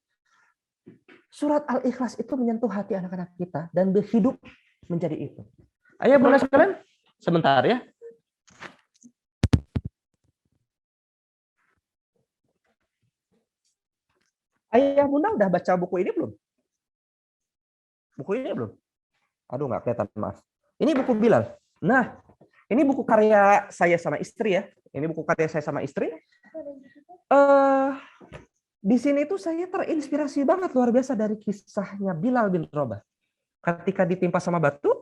Surat Al-Ikhlas itu menyentuh hati anak-anak kita dan berhidup menjadi itu. Ayo bunda sekalian, sebentar ya. Ayah bunda udah baca buku ini belum? Buku ini belum? Aduh nggak kelihatan maaf. Ini buku Bilal. Nah, ini buku karya saya sama istri ya. Ini buku karya saya sama istri. Di sini tuh saya terinspirasi banget luar biasa dari kisahnya Bilal bin Rabah. Ketika ditimpa sama batu,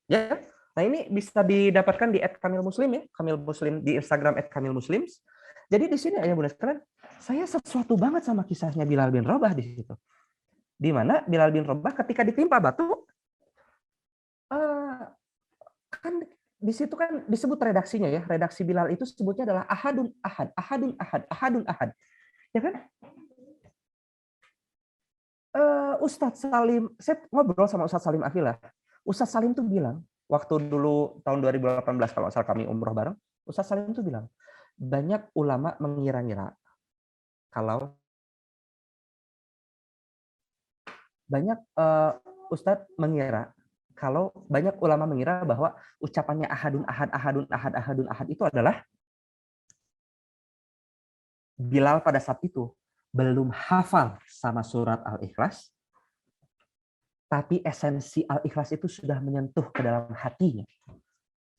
ya. Nah, ini bisa didapatkan di @kamilmuslim ya, Kamil Muslim di Instagram @kamilmuslims. Jadi di sini ya Bunda sekalian, saya sesuatu banget sama kisahnya Bilal bin Rabah di situ. Di mana Bilal bin Rabah ketika ditimpa batu, kan di situ kan disebut redaksinya ya. Redaksi Bilal itu sebutnya adalah ahadun ahad, ahadun ahad, ahadun ahad. Ya kan? Ustadz Salim, saya ngobrol sama Ustadz Salim Afilah. Ustadz Salim tuh bilang, waktu dulu tahun 2018 kalau asal kami umroh bareng, Ustadz Salim tuh bilang, banyak ulama mengira-ngira kalau banyak Ustadz mengira kalau banyak ulama mengira bahwa ucapannya ahadun ahad ahadun ahad ahadun ahad itu adalah Bilal pada saat itu belum hafal sama surat Al-Ikhlas, tapi esensi Al-Ikhlas itu sudah menyentuh ke dalam hatinya.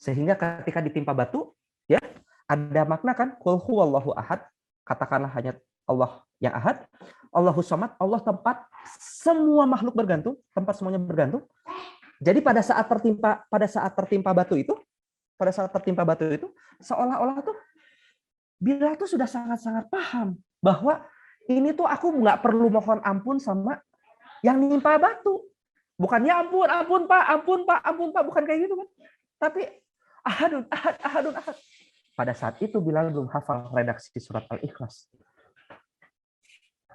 Sehingga ketika ditimpa batu, ya ada makna kan, qul huwallahu ahad, katakanlah hanya Allah yang ahad, Allahus samad, Allah tempat semua makhluk bergantung, tempat semuanya bergantung. Jadi pada saat tertimpa batu itu, seolah-olah tuh Bilal tuh sudah sangat-sangat paham bahwa ini tuh aku nggak perlu mohon ampun sama yang nimpa batu. Bukan ya ampun, ampun Pak, ampun Pak, ampun Pak, bukan kayak gitu kan. Tapi ahadun ahad, ahadun ahad. Pada saat itu Bilal belum hafal redaksi surat Al-Ikhlas.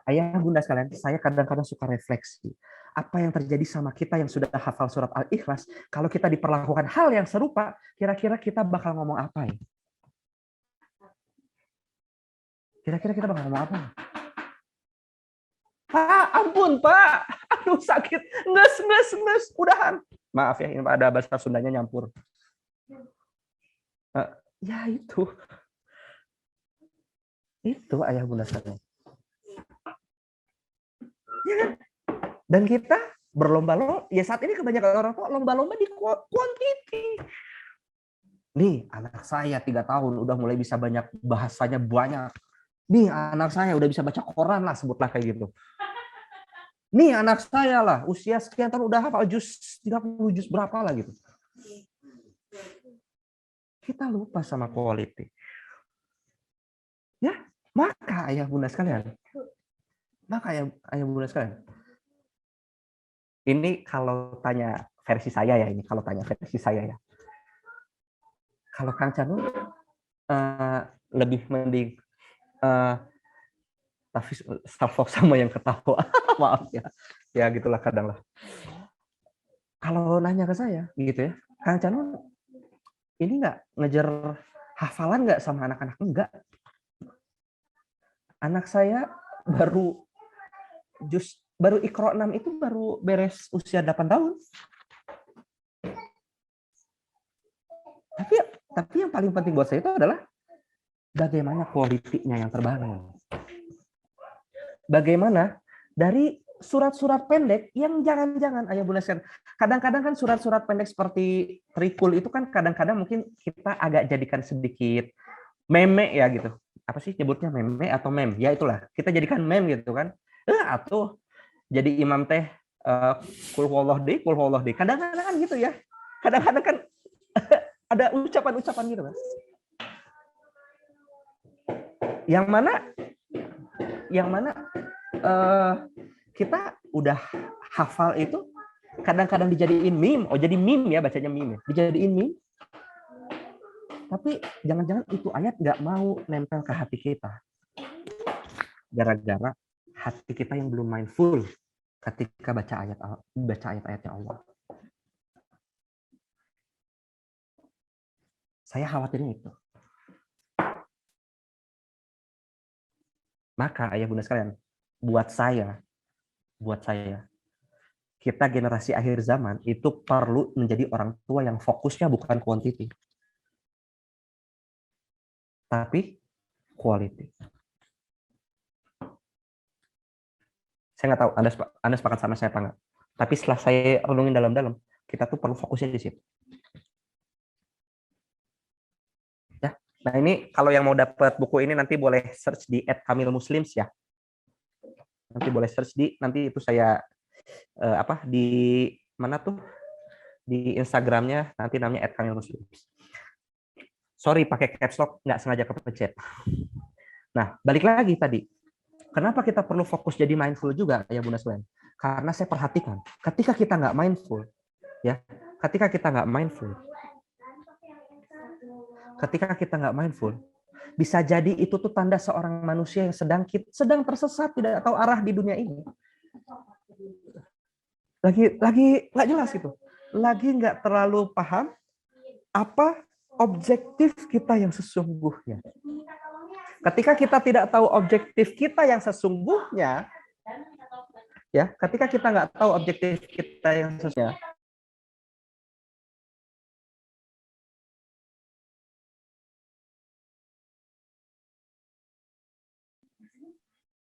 Ayah bunda sekalian, saya kadang-kadang suka refleksi. Apa yang terjadi sama kita yang sudah hafal surat Al-Ikhlas, kalau kita diperlakukan hal yang serupa, kira-kira kita bakal ngomong apa ya? Kira-kira kita bakal ngomong apa? Pak, ampun Pak. Aduh sakit. Nges. Udahan. Maaf ya, ini ada bahasa Sundanya nyampur. Ya itu. Itu ayah bunda sekalian. Ya kan? Dan kita berlomba-lomba, ya saat ini kebanyakan orang tua lomba-lomba di quantity. Nih, anak saya 3 tahun udah mulai bisa banyak bahasanya banyak. Nih, anak saya udah bisa baca Quran lah, sebutlah kayak gitu. Nih, anak saya lah, usia sekian tahun udah hafal juz 30 juz berapa lah gitu. Kita lupa sama quality. Ya, maka ayah bunda sekalian. Ini kalau tanya versi saya ya, Kalau Kang Canu lebih mending tapi salfok sama yang ketawa. Maaf ya. Ya gitulah kadang lah. Kalau nanya ke saya gitu ya, Kang Canu ini nggak ngejar hafalan nggak sama anak-anak? Enggak. Anak saya baru Iqra 6 itu baru beres usia 8 tahun. Tapi yang paling penting buat saya itu adalah bagaimana kualitinya yang terbangun. Bagaimana dari surat-surat pendek yang jangan-jangan ayah bunda sekalian. Kadang-kadang kan surat-surat pendek seperti Trikul itu kan kadang-kadang mungkin kita agak jadikan sedikit meme ya gitu. Apa sih nyebutnya meme atau mem? Ya itulah, kita jadikan meme gitu kan. Atau jadi imam teh kul huwallah deh. Kadang-kadang kan gitu ya. Kadang-kadang kan ada ucapan-ucapan gitu kan. Yang mana kita udah hafal itu kadang-kadang dijadiin meme. Oh, jadi meme ya, bacanya meme. Dijadiin meme. Tapi jangan-jangan itu ayat nggak mau nempel ke hati kita. Gara-gara hati kita yang belum mindful ketika baca ayat-ayatnya Allah. Saya khawatirnya itu. Maka ayah bunda sekalian, buat saya, kita generasi akhir zaman itu perlu menjadi orang tua yang fokusnya bukan quantity, tapi quality. Saya nggak tahu Anda sepakat sama saya apa nggak. Tapi setelah saya renungin dalam-dalam, kita tuh perlu fokusnya di situ. Nah, ini kalau yang mau dapat buku ini nanti boleh search di @kamilmuslims ya. Nanti boleh search nanti itu saya di mana tuh? Di Instagramnya nanti namanya @kamilmuslims. Sorry pakai caps lock, nggak sengaja kepencet. Nah, balik lagi tadi. Kenapa kita perlu fokus jadi mindful juga ya Bunda sekalian? Karena saya perhatikan, ketika kita nggak mindful, ya, ketika kita nggak mindful, bisa jadi itu tuh tanda seorang manusia yang sedang tersesat, tidak tahu arah di dunia ini. Lagi nggak jelas itu, lagi nggak terlalu paham apa objektif kita yang sesungguhnya. Ketika kita tidak tahu objektif kita yang sesungguhnya, ya, ketika kita nggak tahu objektif kita yang sesungguhnya,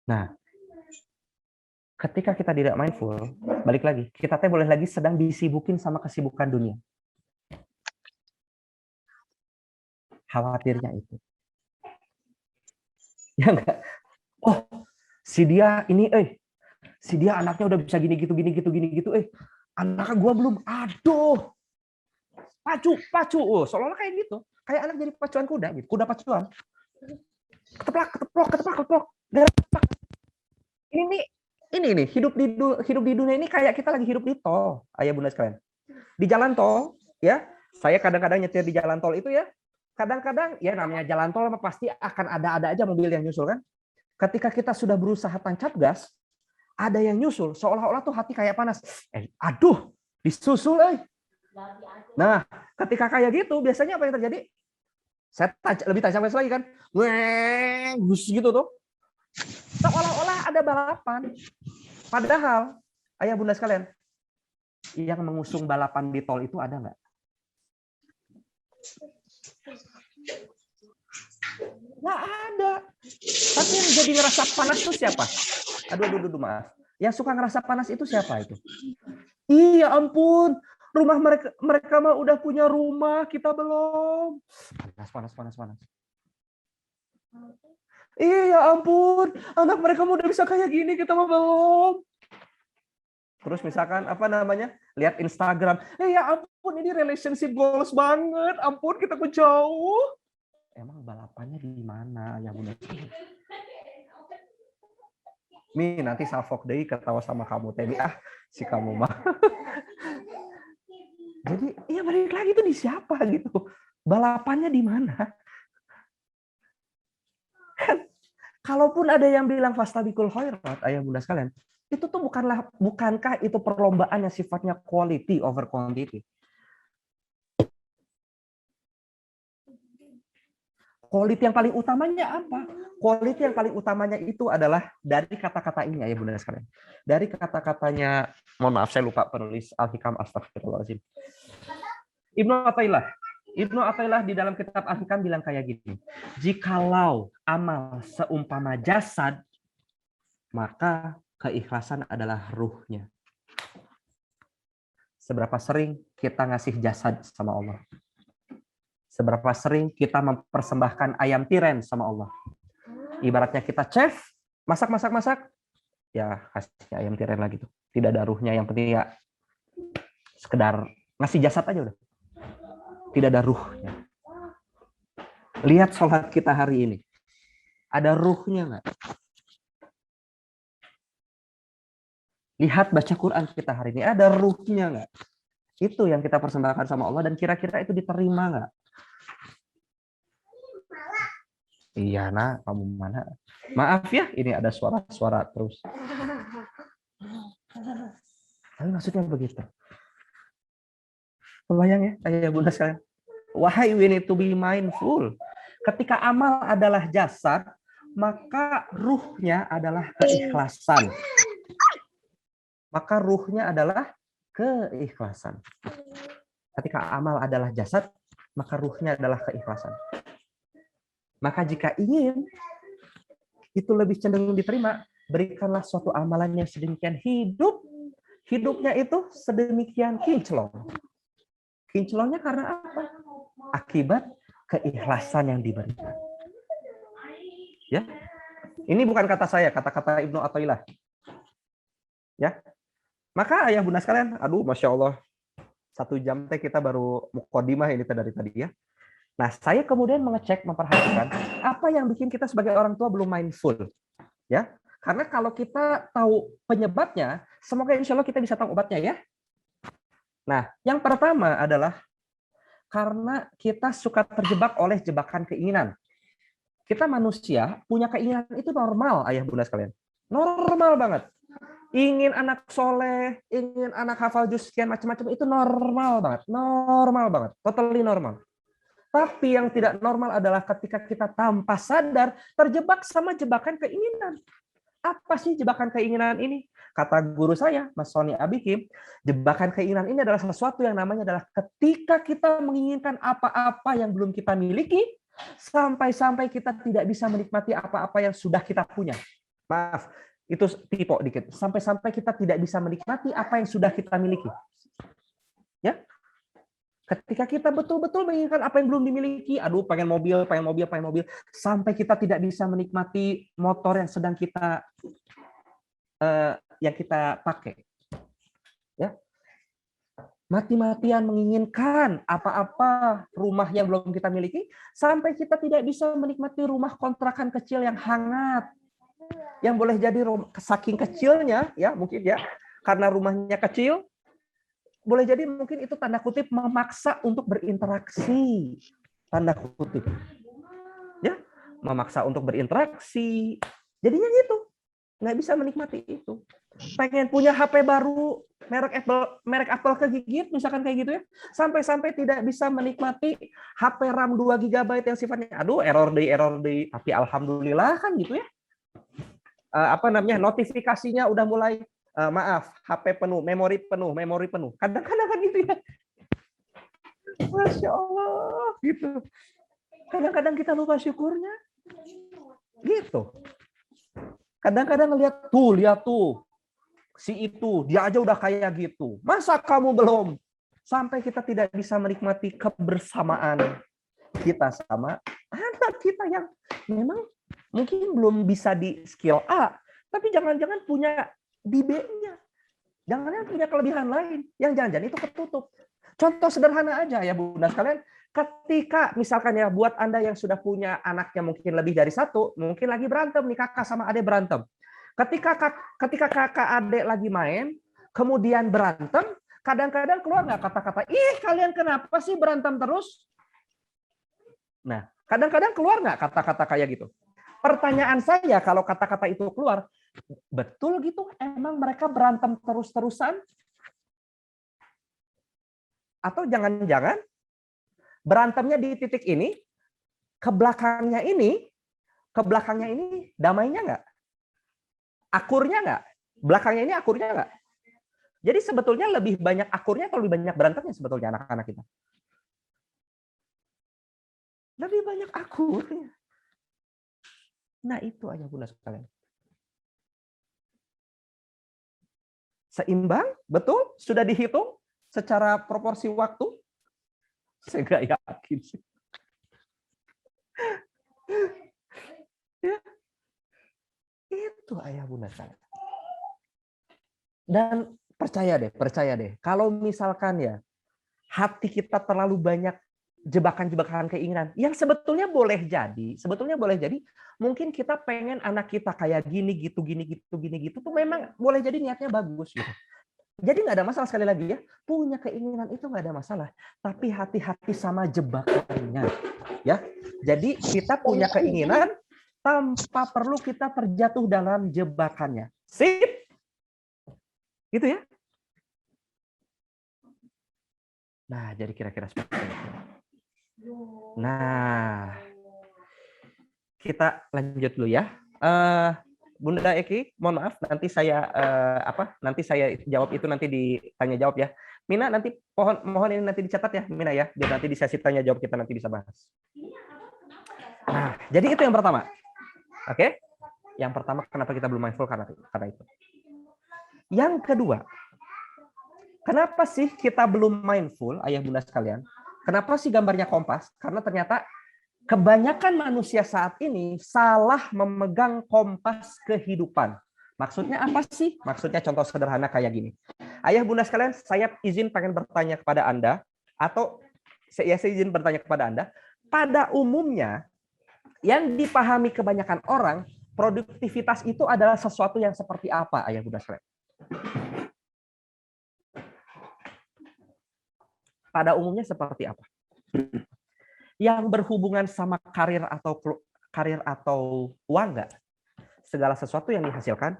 nah, ketika kita tidak mindful, balik lagi, kita boleh lagi sedang disibukin sama kesibukan dunia. Khawatirnya itu. Ya enggak? Oh, si dia anaknya udah bisa gini gitu, anaknya gua belum. Aduh. Pacu. Oh, seolah-olah kayak gitu. Kayak anak jadi pacuan kuda gitu, kuda pacuan. Keteplak. Ini nih, hidup di dunia ini kayak kita lagi hidup di tol, ayah bunda sekalian. Di jalan tol, ya. Saya kadang-kadang nyetir di jalan tol itu ya. Kadang-kadang ya namanya jalan tol pasti akan ada aja mobil yang nyusul kan. Ketika kita sudah berusaha tancap gas, ada yang nyusul, seolah-olah tuh hati kayak panas. Aduh, disusul Nah, ketika kayak gitu, biasanya apa yang terjadi? Saya lebih tancap gas lagi kan. Gus gitu tuh. Seolah-olah ada balapan. Padahal, ayah bunda sekalian, yang mengusung balapan di tol itu ada nggak? Nggak ada. Tapi yang jadi ngerasa panas itu siapa? Aduh, maaf. Yang suka ngerasa panas itu siapa itu? Iya ampun, rumah mereka mah udah punya rumah, kita belum. Panas. Iya ampun, anak mereka udah bisa kayak gini, kita mah belum. Terus misalkan lihat Instagram, ya ampun ini relationship goals banget, ampun kita kok jauh. Emang balapannya di mana ya bunda? Mi nanti salfok deh ketawa sama kamu Tebi si kamu mah. Jadi ya balik lagi tuh di siapa gitu? Balapannya di mana? Kalaupun ada yang bilang fastabikul khairat, ayah bunda sekalian, itu tuh bukankah itu perlombaan yang sifatnya quality over quantity? Quality yang paling utamanya apa? Quality yang paling utamanya itu adalah dari kata-kata ini ya bunda sekalian. Dari kata-katanya, mohon maaf saya lupa penulis Al-Hikam, astagfirullahaladzim. Ibnu Athaillah di dalam kitab Al-Hikam bilang kayak gini. Jikalau amal seumpama jasad, maka keikhlasan adalah ruhnya. Seberapa sering kita ngasih jasad sama Allah? Seberapa sering kita mempersembahkan ayam tiren sama Allah? Ibaratnya kita chef, masak, ya kasih ayam tiren lagi tuh. Tidak ada ruhnya, yang penting ya sekedar ngasih jasad aja udah. Tidak ada ruhnya. Lihat sholat kita hari ini. Ada ruhnya nggak? Lihat baca Quran kita hari ini. Ada ruhnya nggak? Itu yang kita persembahkan sama Allah dan kira-kira itu diterima nggak? Iya, kamu mana? Maaf ya, ini ada suara-suara terus. Tapi maksudnya begitu. Kebayang ya, ayah bunda sekalian. Wahai, we need to be mindful. Ketika amal adalah jasad, maka ruhnya adalah keikhlasan. Ketika amal adalah jasad, maka ruhnya adalah keikhlasan. Maka jika ingin itu lebih cenderung diterima, berikanlah suatu amalan yang sedemikian hidupnya itu sedemikian kinclong. Kinclongnya karena apa? Akibat keikhlasan yang diberikan. Ya, ini bukan kata saya, kata-kata Ibnu Athaillah. Ya, maka ayah bunda sekalian, aduh, masya Allah, 1 jam teh kita baru mukadimah ini dari tadi ya. Nah, saya kemudian mengecek, memperhatikan apa yang bikin kita sebagai orang tua belum mindful, ya. Karena kalau kita tahu penyebabnya, semoga insya Allah kita bisa tahu obatnya ya. Nah, yang pertama adalah karena kita suka terjebak oleh jebakan keinginan. Kita manusia punya keinginan itu normal, ayah bunda sekalian. Normal banget. Ingin anak soleh, ingin anak hafal juz sekian macam-macam, itu normal banget. Normal banget. Totally normal. Tapi yang tidak normal adalah ketika kita tanpa sadar terjebak sama jebakan keinginan. Apa sih jebakan keinginan ini? Kata guru saya, Mas Sony Abikim, jebakan keinginan ini adalah sesuatu yang namanya adalah ketika kita menginginkan apa-apa yang belum kita miliki, sampai-sampai kita tidak bisa menikmati apa-apa yang sudah kita punya. Maaf, itu tipe dikit. Sampai-sampai kita tidak bisa menikmati apa yang sudah kita miliki. Ya, ketika kita betul-betul menginginkan apa yang belum dimiliki, aduh pengen mobil, sampai kita tidak bisa menikmati motor yang sedang kita pakai. Ya, mati-matian menginginkan apa-apa rumah yang belum kita miliki, sampai kita tidak bisa menikmati rumah kontrakan kecil yang hangat, yang boleh jadi saking kecilnya, ya mungkin ya, karena rumahnya kecil, boleh jadi mungkin itu tanda kutip memaksa untuk berinteraksi, tanda kutip, ya, memaksa untuk berinteraksi, jadinya gitu, nggak bisa menikmati itu. Pengen punya HP baru merek Apple kegigit misalkan kayak gitu ya, sampai-sampai tidak bisa menikmati HP RAM 2 GB yang sifatnya aduh error day, tapi alhamdulillah kan gitu ya. Notifikasinya udah mulai maaf, HP penuh, memori penuh. Kadang-kadang kan gitu ya. Masya Allah gitu. Kadang-kadang kita lupa syukurnya. Gitu. Kadang-kadang lihat tuh si itu, dia aja udah kayak gitu. Masa kamu belum? Sampai kita tidak bisa menikmati kebersamaan kita sama anak kita yang memang mungkin belum bisa di skill A, tapi jangan-jangan punya di B-nya. Jangan-jangan punya kelebihan lain yang jangan-jangan itu ketutup. Contoh sederhana aja ya Bunda sekalian, ketika misalkan ya buat Anda yang sudah punya anaknya mungkin lebih dari satu, mungkin lagi berantem nih kakak sama adik berantem. Ketika kakak adik lagi main, kemudian berantem, kadang-kadang keluar nggak kata-kata, ih kalian kenapa sih berantem terus? Nah, kadang-kadang keluar nggak kata-kata kayak gitu? Pertanyaan saya, kalau kata-kata itu keluar, betul gitu? Emang mereka berantem terus-terusan? Atau jangan-jangan berantemnya di titik ini, ke belakangnya ini damainya nggak? Akurnya nggak? Belakangnya ini akurnya nggak? Jadi sebetulnya lebih banyak akurnya atau lebih banyak berantemnya sebetulnya anak-anak kita? Lebih banyak akurnya. Nah itu aja Bunda sekalian. Seimbang, betul? Sudah dihitung secara proporsi waktu? Saya nggak yakin sih. Ya. Itu ayah bunda saya. Dan percaya deh, kalau misalkan ya hati kita terlalu banyak jebakan-jebakan keinginan yang sebetulnya boleh jadi mungkin kita pengen anak kita kayak gini gitu tuh memang boleh jadi niatnya bagus gitu. Jadi nggak ada masalah, sekali lagi ya, punya keinginan itu nggak ada masalah, tapi hati-hati sama jebakannya ya. Jadi kita punya keinginan tanpa perlu kita terjatuh dalam jebakannya. Sip? Gitu ya. Nah, jadi kira-kira seperti itu. Nah, kita lanjut dulu ya. Bunda Eki, mohon maaf, nanti saya nanti saya jawab itu nanti ditanya jawab ya. Mina nanti mohon ini nanti dicatat ya, Mina ya, biar nanti di sesi tanya jawab kita nanti bisa bahas. Nah, jadi itu yang pertama. Oke? Yang pertama kenapa kita belum mindful karena itu. Yang kedua, kenapa sih kita belum mindful, ayah bunda sekalian? Kenapa sih gambarnya kompas? Karena ternyata Kebanyakan manusia saat ini salah memegang kompas kehidupan. Maksudnya apa sih? Maksudnya contoh sederhana kayak gini. Ayah bunda sekalian, saya izin pengen bertanya kepada Anda, atau saya izin bertanya kepada Anda. Pada umumnya, yang dipahami kebanyakan orang, produktivitas itu adalah sesuatu yang seperti apa, ayah bunda sekalian? Pada umumnya seperti apa? Yang berhubungan sama karir atau uang nggak? Segala sesuatu yang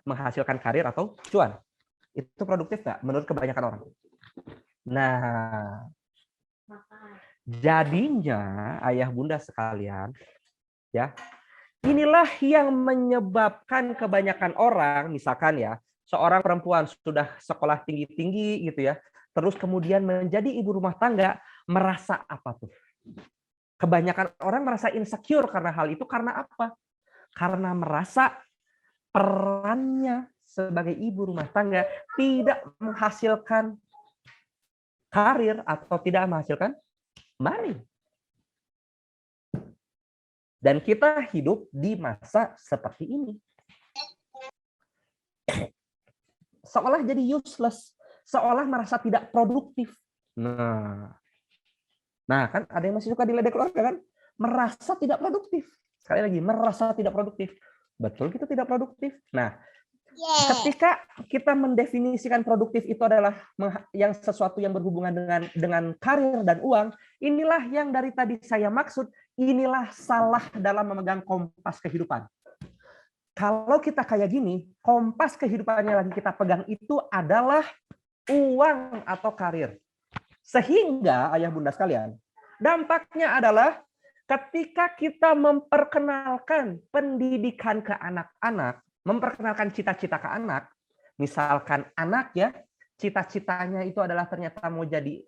menghasilkan karir atau cuan, itu produktif nggak menurut kebanyakan orang? Nah, jadinya ayah bunda sekalian, ya, inilah yang menyebabkan kebanyakan orang, misalkan ya, seorang perempuan sudah sekolah tinggi-tinggi gitu ya, terus kemudian menjadi ibu rumah tangga, merasa apa tuh? Kebanyakan orang merasa insecure karena hal itu. Karena apa? Karena merasa perannya sebagai ibu rumah tangga tidak menghasilkan karir atau tidak menghasilkan money. Dan kita hidup di masa seperti ini. Seolah jadi useless, seolah merasa tidak produktif. Nah, kan ada yang masih suka diledek keluarga kan? Merasa tidak produktif. Sekali lagi, merasa tidak produktif. Betul kita tidak produktif. Nah, ketika kita mendefinisikan produktif itu adalah yang sesuatu yang berhubungan dengan karir dan uang, inilah yang dari tadi saya maksud, inilah salah dalam memegang kompas kehidupan. Kalau kita kayak gini, kompas kehidupannya lagi kita pegang itu adalah uang atau karir. Sehingga, ayah bunda sekalian, dampaknya adalah ketika kita memperkenalkan pendidikan ke anak-anak, memperkenalkan cita-cita ke anak, misalkan anak ya, cita-citanya itu adalah ternyata mau jadi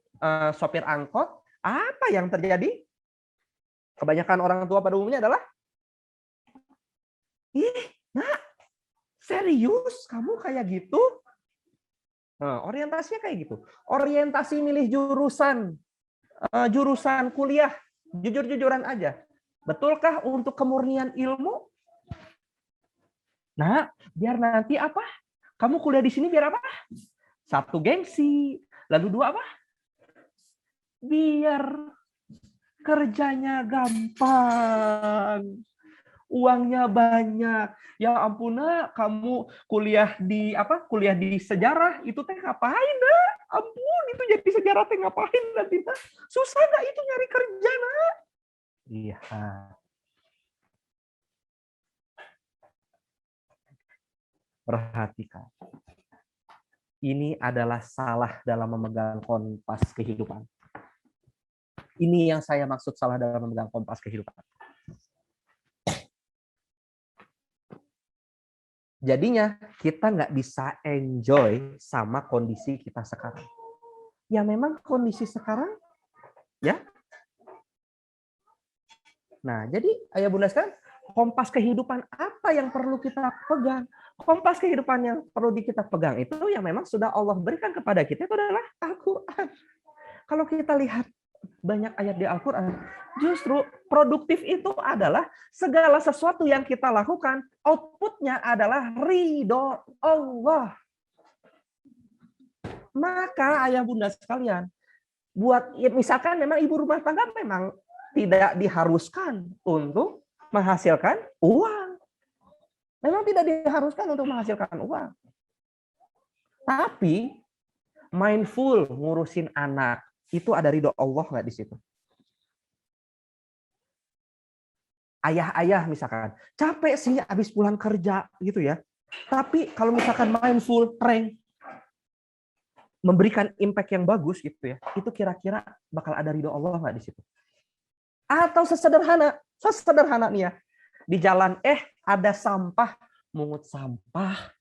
sopir angkot, apa yang terjadi? Kebanyakan orang tua pada umumnya adalah, ih, nak, serius kamu kayak gitu? Nah, orientasinya kayak gitu. Orientasi milih jurusan kuliah, jujur-jujuran aja. Betulkah untuk kemurnian ilmu? Nah, biar nanti apa? Kamu kuliah di sini biar apa? Satu, gengsi. Lalu dua apa? Biar kerjanya gampang. Uangnya banyak. Ya ampun, nak, kamu kuliah di apa? Kuliah di sejarah itu teh ngapain, nak? Ampun, itu jadi sejarah teh ngapain nanti, nak? Susah nggak itu nyari kerja, nak? Iya. Perhatikan. Ini adalah salah dalam memegang kompas kehidupan. Ini yang saya maksud salah dalam memegang kompas kehidupan. Jadinya kita nggak bisa enjoy sama kondisi kita sekarang. Ya memang kondisi sekarang, ya. Nah, jadi ayah bunda sekalian, kompas kehidupan apa yang perlu kita pegang? Kompas kehidupan yang perlu kita pegang itu yang memang sudah Allah berikan kepada kita itu adalah Al-Quran. Kalau kita lihat banyak ayat di Al-Quran, justru produktif itu adalah segala sesuatu yang kita lakukan, outputnya adalah ridho Allah. Maka ayah bunda sekalian, buat misalkan memang ibu rumah tangga memang tidak diharuskan untuk menghasilkan uang. Memang tidak diharuskan untuk menghasilkan uang. Tapi mindful ngurusin anak, itu ada ridho Allah nggak di situ? Ayah-ayah misalkan, capek sih habis pulang kerja gitu ya. Tapi kalau misalkan mindful, prank, memberikan impact yang bagus gitu ya, itu kira-kira bakal ada ridho Allah nggak di situ? Atau sesederhana nih ya, di jalan ada sampah, mungut sampah,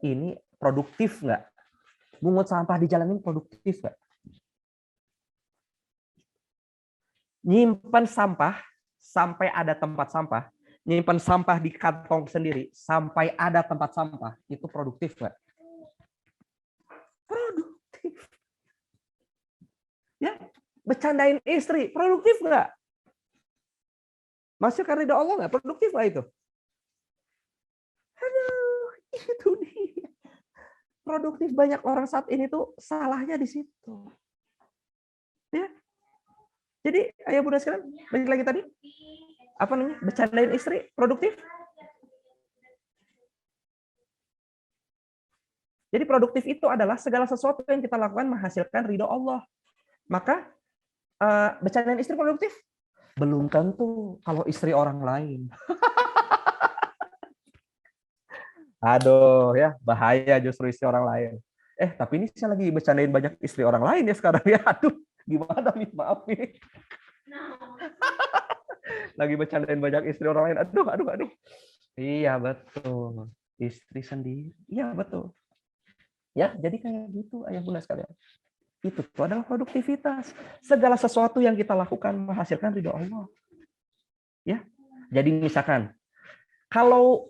ini produktif nggak? Mungut sampah di jalan ini produktif nggak? Nyimpan sampah sampai ada tempat sampah, nyimpan sampah di kantong sendiri sampai ada tempat sampah, itu produktif nggak? Produktif. Ya, bercandain istri, produktif nggak? Menghasilkan ridho Allah nggak? Produktif nggak itu? Aduh, itu dia. Produktif banyak orang saat ini tuh salahnya di situ. Ya. Jadi, ayah bunda sekalian, balik lagi tadi, apa namanya? Bercandain istri, produktif? Jadi produktif itu adalah segala sesuatu yang kita lakukan menghasilkan ridho Allah. Maka bercandain istri produktif? Belum tentu kalau istri orang lain. Aduh ya, bahaya justru istri orang lain. Tapi ini saya lagi bercandain banyak istri orang lain ya sekarang ya. Aduh, gimana nih? Maaf nih. Lagi bercandain banyak istri orang lain. Aduh. Iya, betul. Istri sendiri. Iya, betul. Ya, jadi kayak gitu ayah bunda sekalian. Itu adalah produktivitas. Segala sesuatu yang kita lakukan menghasilkan ridho Allah. Ya. Jadi misalkan kalau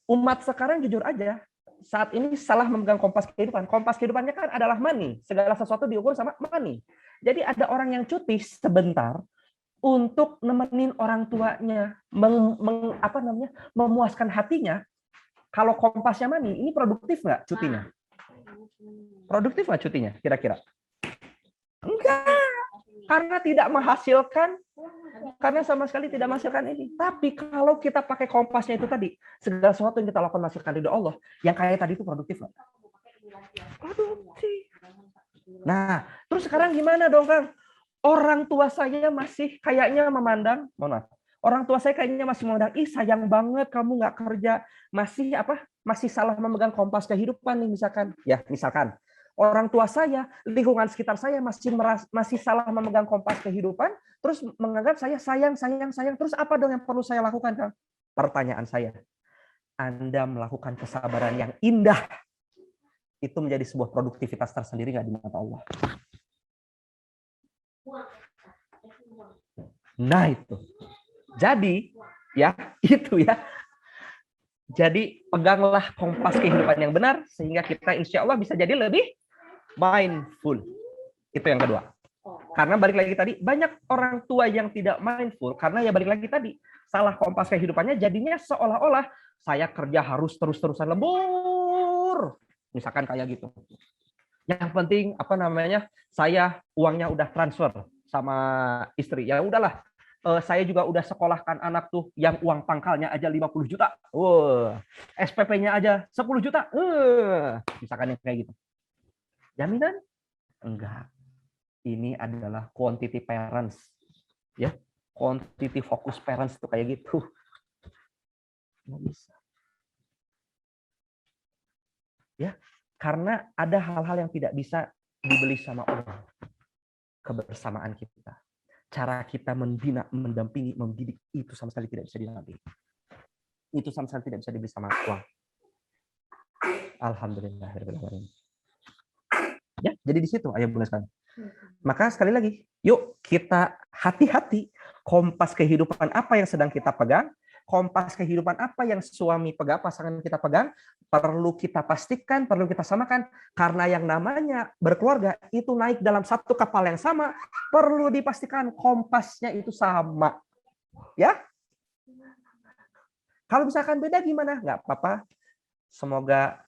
umat sekarang jujur aja, saat ini salah memegang kompas kehidupan. Kompas kehidupannya kan adalah money. Segala sesuatu diukur sama money. Jadi ada orang yang cuti sebentar untuk nemenin orang tuanya, memuaskan hatinya. Kalau kompasnya money, ini produktif nggak cutinya? Produktif nggak cutinya, kira-kira? Enggak, karena tidak menghasilkan, karena sama sekali tidak menghasilkan ini. Tapi kalau kita pakai kompasnya itu tadi, segala sesuatu yang kita lakukan menghasilkan ridho Allah, yang kayak tadi itu produktif nggak? Produktif. Nah, terus sekarang gimana dong, Kang? Orang tua saya masih kayaknya memandang, orang tua saya kayaknya masih memandang, ih sayang banget kamu nggak kerja, masih salah memegang kompas kehidupan nih misalkan. Ya, misalkan orang tua saya, lingkungan sekitar saya masih salah memegang kompas kehidupan, terus menganggap saya sayang. Terus apa dong yang perlu saya lakukan, Kang? Pertanyaan saya, Anda melakukan kesabaran yang indah, itu menjadi sebuah produktivitas tersendiri nggak di mata Allah? Nah itu. Jadi, ya itu ya. Jadi peganglah kompas kehidupan yang benar, sehingga kita insya Allah bisa jadi lebih mindful. Itu yang kedua. Karena balik lagi tadi, banyak orang tua yang tidak mindful, karena ya balik lagi tadi, salah kompas kehidupannya, jadinya seolah-olah saya kerja harus terus-terusan lembur. Misalkan kayak gitu. Yang penting saya uangnya udah transfer sama istri. Ya udahlah, saya juga udah sekolahkan anak tuh yang uang pangkalnya aja 50 juta. SPP-nya aja 10 juta. Misalkan yang kayak gitu. Jaminan? Enggak. Ini adalah quantity parents. Ya, quantity focus parents itu kayak gitu. Nggak bisa. Ya, karena ada hal-hal yang tidak bisa dibeli sama orang. Kebersamaan kita. Cara kita membina, mendampingi, mendidik, itu sama sekali tidak bisa dinampingi. Itu sama sekali tidak bisa dibeli sama uang. Alhamdulillahirrahmanirrahim. Ya, jadi di situ ayah bunda sekalian. Maka sekali lagi, yuk kita hati-hati kompas kehidupan apa yang sedang kita pegang, kompas kehidupan apa yang suami pegang, pasangan kita pegang, perlu kita pastikan, perlu kita samakan, karena yang namanya berkeluarga itu naik dalam satu kapal yang sama, perlu dipastikan kompasnya itu sama. Ya? Kalau misalkan beda gimana? Nggak apa-apa. Semoga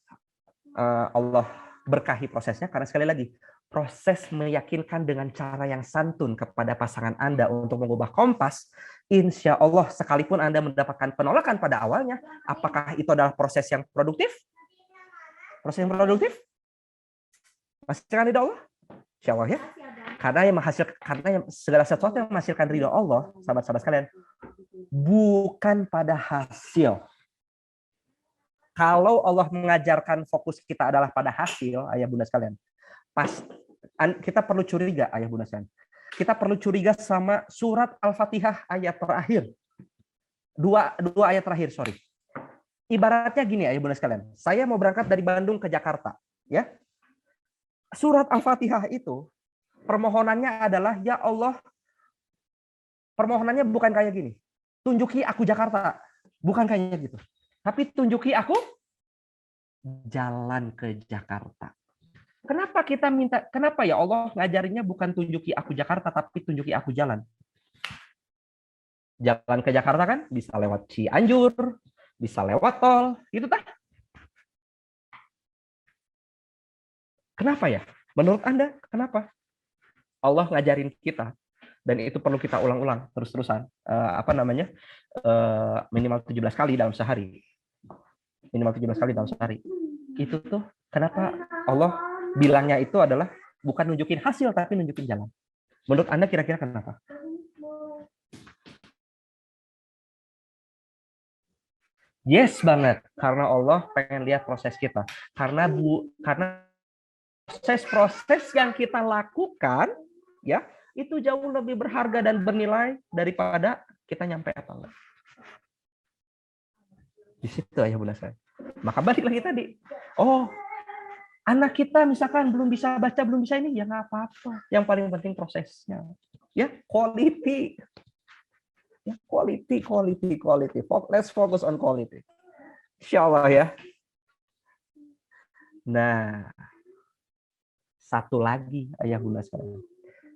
Allah berkahi prosesnya, karena sekali lagi, proses meyakinkan dengan cara yang santun kepada pasangan Anda untuk mengubah kompas, insya Allah sekalipun Anda mendapatkan penolakan pada awalnya, apakah itu adalah proses yang produktif? Proses yang produktif? Menghasilkan ridho Allah? Insya Allah ya. Karena segala sesuatu yang menghasilkan ridho Allah, sahabat-sahabat sekalian, bukan pada hasil. Kalau Allah mengajarkan fokus kita adalah pada hasil, ayah bunda sekalian, kita perlu curiga, ayah bunda sekalian. Kita perlu curiga sama surat Al-Fatihah ayat terakhir. Dua ayat terakhir, sorry. Ibaratnya gini, ayah bunda sekalian. Saya mau berangkat dari Bandung ke Jakarta, ya. Surat Al-Fatihah itu permohonannya adalah, ya Allah, permohonannya bukan kayak gini. Tunjuki aku Jakarta, bukan kayak gitu. Tapi tunjuki aku jalan ke Jakarta. Kenapa ya Allah ngajarinya bukan tunjuki aku Jakarta, tapi tunjuki aku jalan? Jalan ke Jakarta kan bisa lewat Cianjur, bisa lewat tol, gitu tah. Kenapa ya? Menurut Anda, kenapa? Allah ngajarin kita dan itu perlu kita ulang-ulang terus-terusan. Apa namanya? Minimal 17 kali dalam sehari. Minimal 17 kali dalam sehari. Itu tuh kenapa Allah bilangnya itu adalah bukan nunjukin hasil tapi nunjukin jalan. Menurut Anda kira-kira kenapa? Yes banget, karena Allah pengen lihat proses kita. Karena proses-proses yang kita lakukan ya, itu jauh lebih berharga dan bernilai daripada kita nyampe apa enggak. Di situ ya Bunda saya. Maka balik lagi tadi. Oh, anak kita misalkan belum bisa baca, belum bisa ini, ya nggak apa-apa. Yang paling penting prosesnya. Ya, quality. Ya, quality. Let's focus on quality. Insya Allah ya. Nah, satu lagi ayah bunda sekalian.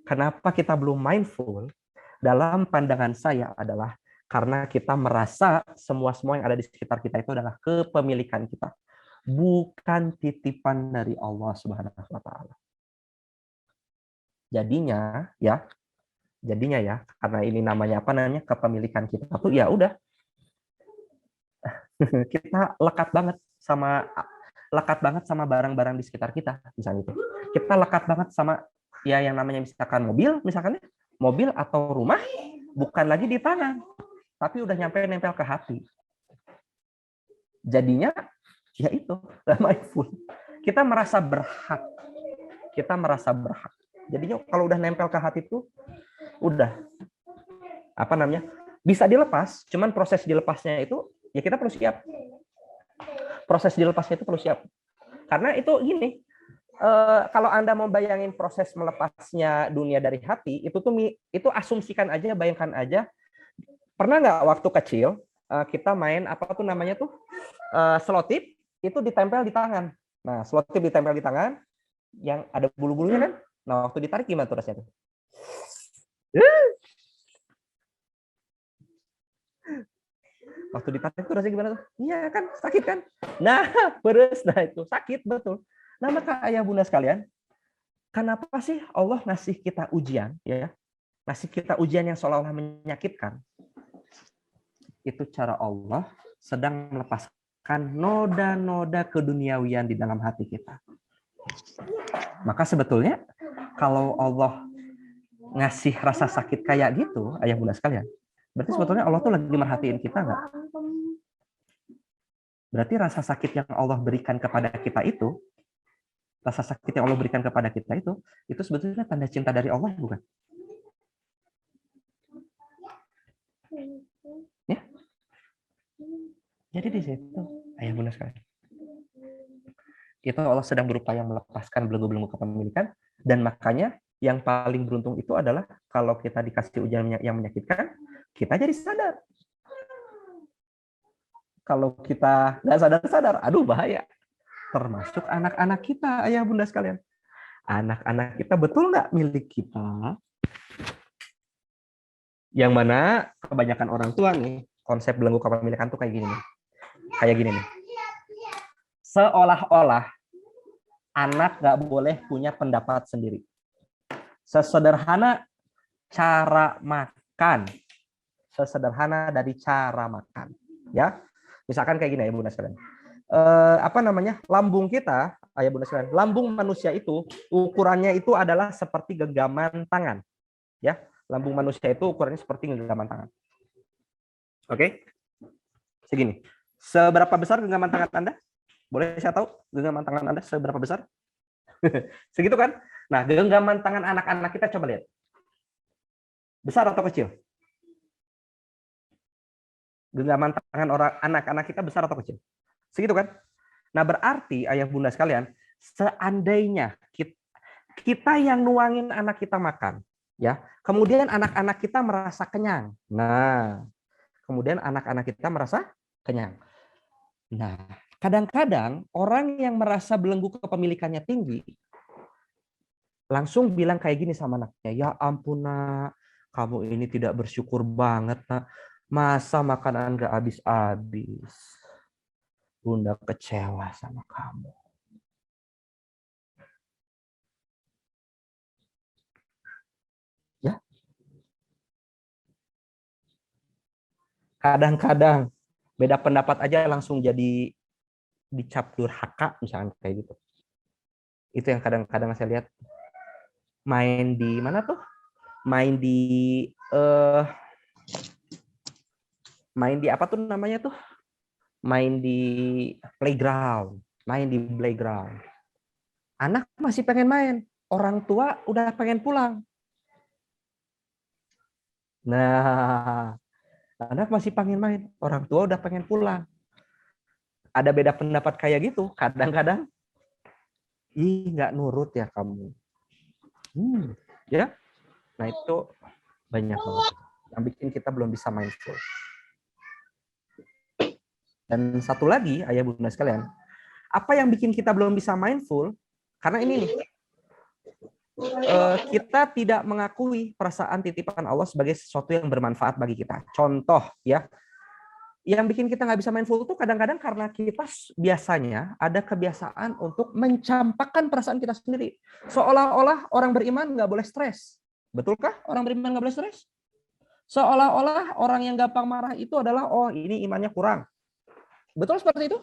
Kenapa kita belum mindful? Dalam pandangan saya adalah karena kita merasa semua yang ada di sekitar kita itu adalah kepemilikan kita, bukan titipan dari Allah Subhanahu wa taala. Jadinya ya, karena ini namanya apa namanya kepemilikan kita tuh ya udah kita lekat banget sama barang-barang di sekitar kita misalnya itu. Kita lekat banget sama ya yang namanya misalkan mobil atau rumah bukan lagi di tangan tapi udah nempel ke hati. Jadinya ya itu mindful. Kita merasa berhak. Jadinya kalau udah nempel ke hati itu udah apa namanya? Bisa dilepas, cuman proses dilepasnya itu ya kita perlu siap. Proses dilepasnya itu perlu siap. Karena itu gini, kalau Anda mau bayangin proses melepasnya dunia dari hati, itu asumsikan aja, bayangkan aja. Pernah nggak waktu kecil kita main apa tuh namanya tuh selotip itu ditempel di tangan. Nah, selotip ditempel di tangan yang ada bulu-bulunya kan. Nah, waktu ditarik gimana tuh rasanya tuh? Waktu ditarik tuh rasanya gimana tuh? Iya kan, sakit kan? Nah, beres. Nah, itu sakit betul. Nah, maka ayah bunda sekalian, kenapa sih Allah ngasih kita ujian ya? Ngasih kita ujian yang seolah-olah menyakitkan. Itu cara Allah sedang melepaskan noda-noda keduniawian di dalam hati kita. Maka sebetulnya kalau Allah ngasih rasa sakit kayak gitu, ayah bunda sekalian, berarti sebetulnya Allah tuh lagi merhatiin kita nggak? Berarti rasa sakit yang Allah berikan kepada kita itu, itu sebetulnya tanda cinta dari Allah bukan? Ya. Jadi di situ, ayah bunda sekalian, itu Allah sedang berupaya melepaskan belenggu-belenggu kepemilikan, dan makanya yang paling beruntung itu adalah kalau kita dikasih ujian yang menyakitkan, kita jadi sadar. Kalau kita nggak sadar-sadar, aduh bahaya. Termasuk anak-anak kita, ayah bunda sekalian. Anak-anak kita betul nggak milik kita? Yang mana kebanyakan orang tua nih, konsep belenggu kepemilikan tuh kayak gini nih. Seolah-olah anak nggak boleh punya pendapat sendiri. Sesederhana cara makan. Sesederhana dari cara makan. Ya, misalkan kayak gini ya bunda sekalian. Apa namanya? Lambung kita, ayah bunda sekalian, lambung manusia itu ukurannya itu adalah seperti genggaman tangan. Ya, lambung manusia itu ukurannya seperti genggaman tangan. Oke? Segini. Seberapa besar genggaman tangan Anda? Boleh saya tahu genggaman tangan Anda seberapa besar? Segitu kan? Nah, genggaman tangan anak-anak kita coba lihat. Besar atau kecil? Genggaman tangan anak-anak kita besar atau kecil? Segitu kan? Nah, berarti ayah bunda sekalian, seandainya kita yang nuangin anak kita makan, ya, kemudian anak-anak kita merasa kenyang. Nah, kemudian anak-anak kita merasa kenyang. Nah, kadang-kadang orang yang merasa belenggu kepemilikannya tinggi langsung bilang kayak gini sama anaknya, ya ampun nak, Kamu ini tidak bersyukur banget, Nak. Masa makanan nggak habis-habis? Bunda kecewa sama kamu. Ya, kadang-kadang beda pendapat aja langsung jadi dicap durhaka misalnya kayak gitu. Itu yang kadang-kadang saya lihat main di mana tuh? Main di eh main di apa tuh namanya tuh? Main di playground, main di playground. Anak masih pengen main, orang tua udah pengen pulang. Nah, anak masih pengen main, orang tua udah pengen pulang. Ada beda pendapat kayak gitu, kadang-kadang, ih nggak nurut ya kamu. Ya, nah itu banyak banget yang bikin kita belum bisa mindful. Dan satu lagi, ayah bunda sekalian, apa yang bikin kita belum bisa mindful? Karena ini nih, kita tidak mengakui perasaan titipan Allah sebagai sesuatu yang bermanfaat bagi kita. Contoh ya, yang bikin kita nggak bisa mindful itu kadang-kadang karena kita biasanya ada kebiasaan untuk mencampakkan perasaan kita sendiri. Seolah-olah orang beriman nggak boleh stres. Betulkah orang beriman nggak boleh stres? Seolah-olah orang yang gampang marah itu adalah, oh ini imannya kurang. Betul seperti itu?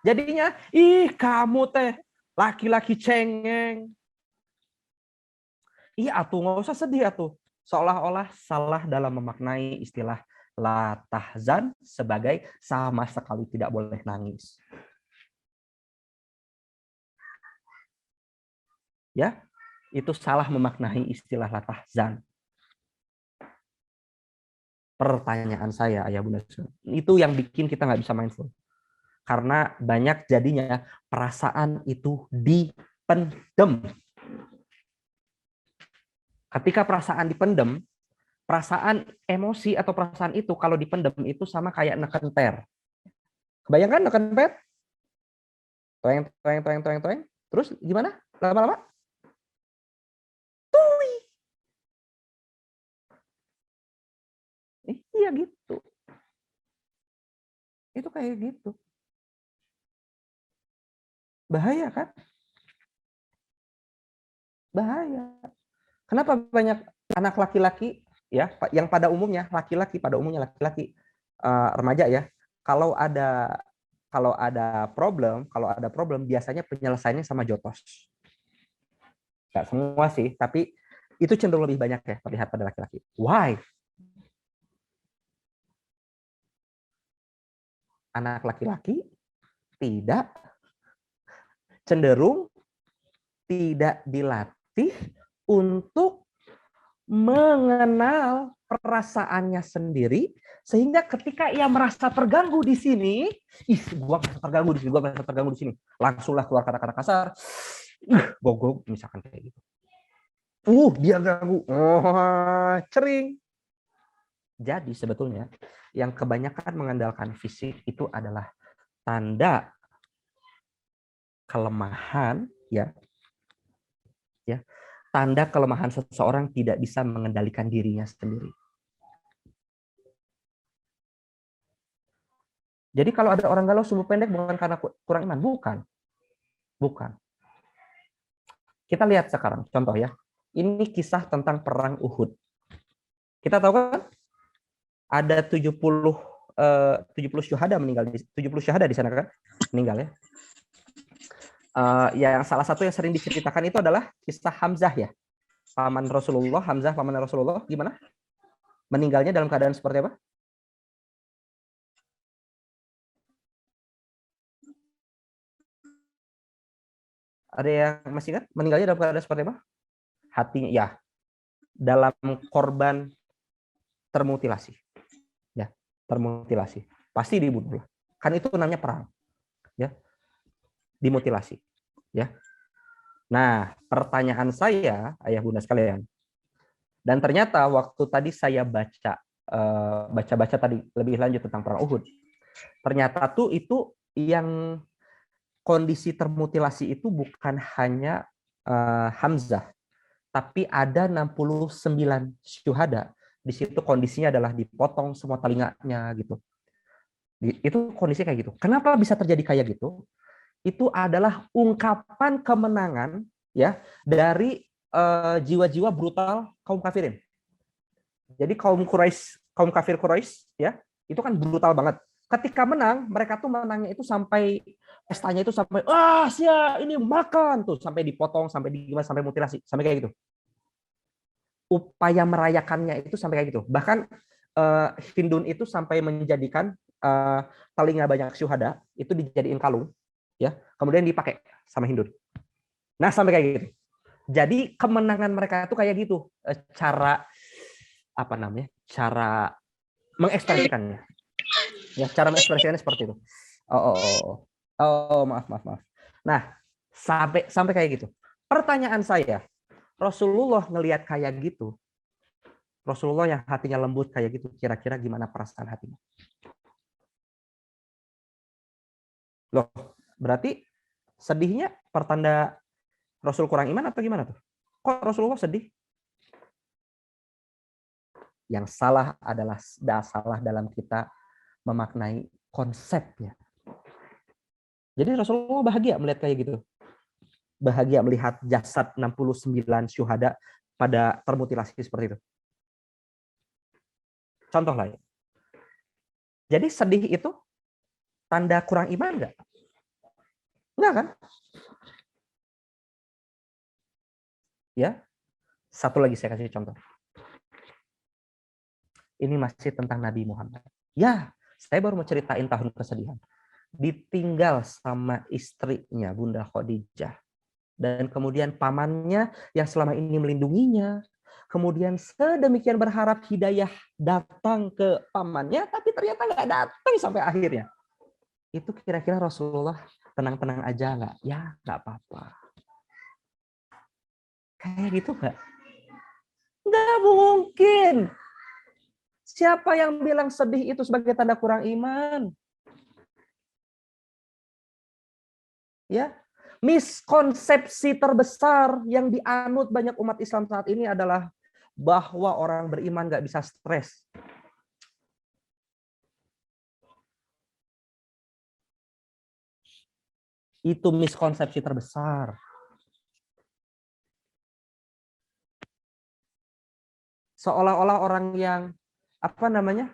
Jadinya, ih kamu teh laki-laki cengeng. Iya atuh, nggak usah sedih atuh. Seolah-olah salah dalam memaknai istilah la tahzan sebagai sama sekali tidak boleh nangis. Ya, itu salah memaknai istilah la tahzan. Pertanyaan saya, ayah bunda, itu yang bikin kita nggak bisa mindful. Karena banyak jadinya perasaan itu dipendem. Ketika perasaan dipendem, perasaan emosi atau perasaan itu kalau dipendem itu sama kayak neken per. Kebayangkan neken per? Toeng, toeng, toeng, toeng, toeng. Terus gimana? Lama-lama? Tui. Iya gitu. Itu kayak gitu. Bahaya kan? Bahaya. Kenapa banyak anak laki-laki ya, yang pada umumnya laki-laki remaja ya, kalau ada problem biasanya penyelesaiannya sama jotos. Nggak semua sih, tapi itu cenderung lebih banyak ya terlihat pada laki-laki. Why? Anak laki-laki tidak cenderung tidak dilatih untuk mengenal perasaannya sendiri, sehingga ketika ia merasa terganggu di sini, gua merasa terganggu di sini, langsunglah keluar kata-kata kasar, gogok misalkan kayak gitu. Dia ganggu, cering. Jadi sebetulnya yang kebanyakan mengandalkan fisik itu adalah tanda kelemahan, ya, tanda kelemahan seseorang tidak bisa mengendalikan dirinya sendiri. Jadi kalau ada orang galau sumbu pendek bukan karena kurang iman, bukan. Kita lihat sekarang contoh ya. Ini kisah tentang perang Uhud. Kita tahu kan ada 70 syuhada meninggal, 70 syuhada di sana kan meninggal ya. Yang salah satu yang sering diceritakan itu adalah kisah Hamzah ya. Hamzah paman Rasulullah gimana? Meninggalnya dalam keadaan seperti apa? Ada yang masih ingat meninggalnya dalam keadaan seperti apa? Hatinya ya, dalam korban termutilasi. Ya, termutilasi. Pasti dibunuh. Kan itu namanya perang. Ya, dimutilasi. Ya. Nah, pertanyaan saya, ayah bunda sekalian, dan ternyata waktu tadi saya baca tadi lebih lanjut tentang perang Uhud, ternyata tuh itu yang kondisi termutilasi itu bukan hanya Hamzah, tapi ada 69 syuhada. Di situ kondisinya adalah dipotong semua telinganya gitu. Itu kondisi kayak gitu. Kenapa bisa terjadi kayak gitu? Itu adalah ungkapan kemenangan ya dari jiwa-jiwa brutal kaum kafirin. Jadi kaum Quraisy, kaum kafir Quraisy ya, itu kan brutal banget. Ketika menang, mereka tuh menangnya itu sampai pestanya itu sampai sia ini makan tuh sampai dipotong, sampai digimana, sampai mutilasi, sampai kayak gitu. Upaya merayakannya itu sampai kayak gitu. Bahkan Hindun itu sampai menjadikan telinga banyak syuhada itu dijadiin kalung ya, kemudian dipakai sama Hindun. Nah, sampai kayak gitu. Jadi kemenangan mereka itu kayak gitu, cara apa namanya? Cara mengekspresikannya. Ya, cara mengekspresikannya seperti itu. Maaf. Nah, sampai kayak gitu. Pertanyaan saya, Rasulullah ngelihat kayak gitu, Rasulullah yang hatinya lembut kayak gitu, kira-kira gimana perasaan hatinya? Loh, berarti sedihnya pertanda Rasul kurang iman atau gimana tuh? Kok Rasulullah sedih? Yang salah adalah salah dalam kita memaknai konsepnya. Jadi Rasulullah bahagia melihat kayak gitu. Bahagia melihat jasad 69 syuhada pada termutilasi seperti itu. Contoh lain. Jadi sedih itu tanda kurang iman enggak? Enggak kan? Ya. Satu lagi saya kasih contoh. Ini masih tentang Nabi Muhammad. Ya, saya baru mau ceritain tahun kesedihan. Ditinggal sama istrinya Bunda Khadijah. Dan kemudian pamannya yang selama ini melindunginya. Kemudian sedemikian berharap hidayah datang ke pamannya, tapi ternyata nggak datang sampai akhirnya. Itu kira-kira Rasulullah tenang-tenang aja nggak? Ya, nggak apa-apa. Kayak gitu nggak? Nggak mungkin. Siapa yang bilang sedih itu sebagai tanda kurang iman? Ya, miskonsepsi terbesar yang dianut banyak umat Islam saat ini adalah bahwa orang beriman nggak bisa stres. Itu miskonsepsi terbesar. Seolah-olah orang yang apa namanya?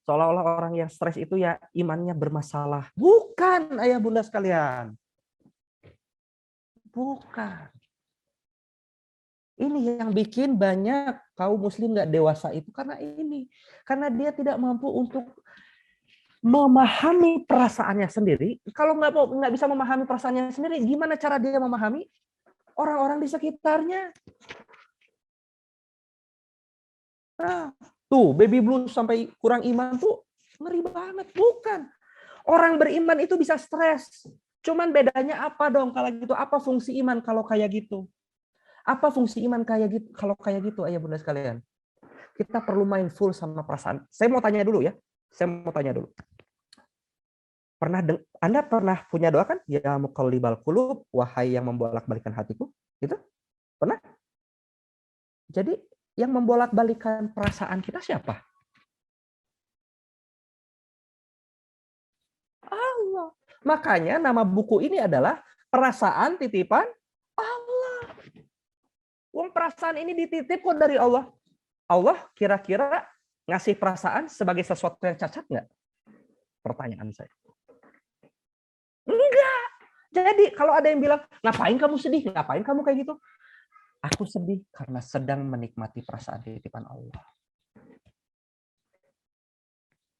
Seolah-olah orang yang stres itu ya imannya bermasalah. Bukan, ayah bunda sekalian. Bukan. Ini yang bikin banyak kaum muslim nggak dewasa itu karena ini. Karena dia tidak mampu untuk memahami perasaannya sendiri. Kalau nggak bisa memahami perasaannya sendiri, gimana cara dia memahami orang-orang di sekitarnya? Nah, tuh baby blues sampai kurang iman tuh ngeri banget. Bukan. Orang beriman itu bisa stres. Cuman bedanya apa dong kalau gitu? Apa fungsi iman kalau kayak gitu? Apa fungsi iman kayak gitu kalau kayak gitu, ayah bunda sekalian? Kita perlu mindful sama perasaan. Saya mau tanya dulu ya. Anda pernah punya doa kan? Ya muqallibal qulub, wahai yang membolak-balikan hatiku. Gitu? Pernah? Jadi yang membolak-balikan perasaan kita siapa? Allah. Makanya nama buku ini adalah Perasaan Titipan Allah. Wong perasaan ini dititip kok dari Allah. Allah kira-kira ngasih perasaan sebagai sesuatu yang cacat nggak? Pertanyaan saya. Enggak. Jadi kalau ada yang bilang, ngapain kamu sedih? Ngapain kamu kayak gitu? Aku sedih karena sedang menikmati perasaan titipan Allah.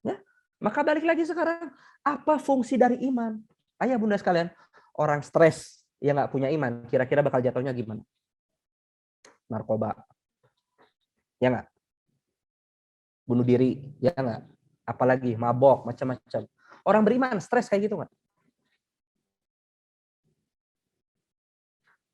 Ya, maka balik lagi sekarang, apa fungsi dari iman? Ayah bunda sekalian, orang stres yang nggak punya iman, kira-kira bakal jatuhnya gimana? Narkoba, ya nggak? Bunuh diri, ya nggak? Apalagi mabok, macam-macam. Orang beriman stres kayak gitu nggak?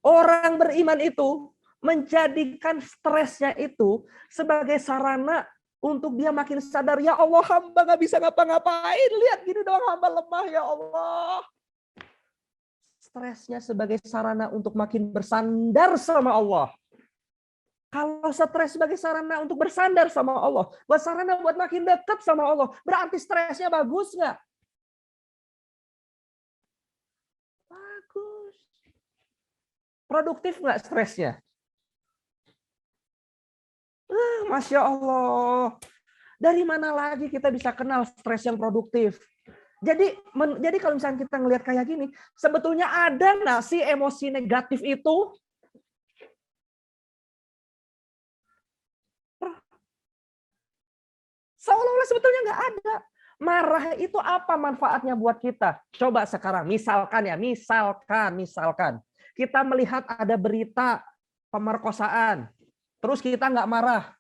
Orang beriman itu menjadikan stresnya itu sebagai sarana Untuk dia makin sadar, ya Allah, hamba nggak bisa ngapa-ngapain. Lihat gini doang, hamba lemah, ya Allah. Stresnya sebagai sarana untuk makin bersandar sama Allah. Kalau stres sebagai sarana untuk bersandar sama Allah, buat sarana buat makin dekat sama Allah, berarti stresnya bagus nggak? Bagus. Produktif nggak stresnya? Masya Allah. Dari mana lagi kita bisa kenal stres yang produktif? Jadi kalau misalnya kita ngelihat kayak gini, sebetulnya ada nggak sih emosi negatif itu? Seolah-olah sebetulnya nggak ada. Marah itu apa manfaatnya buat kita? Coba sekarang, misalkan ya, misalkan. Kita melihat ada berita pemerkosaan, terus kita nggak marah.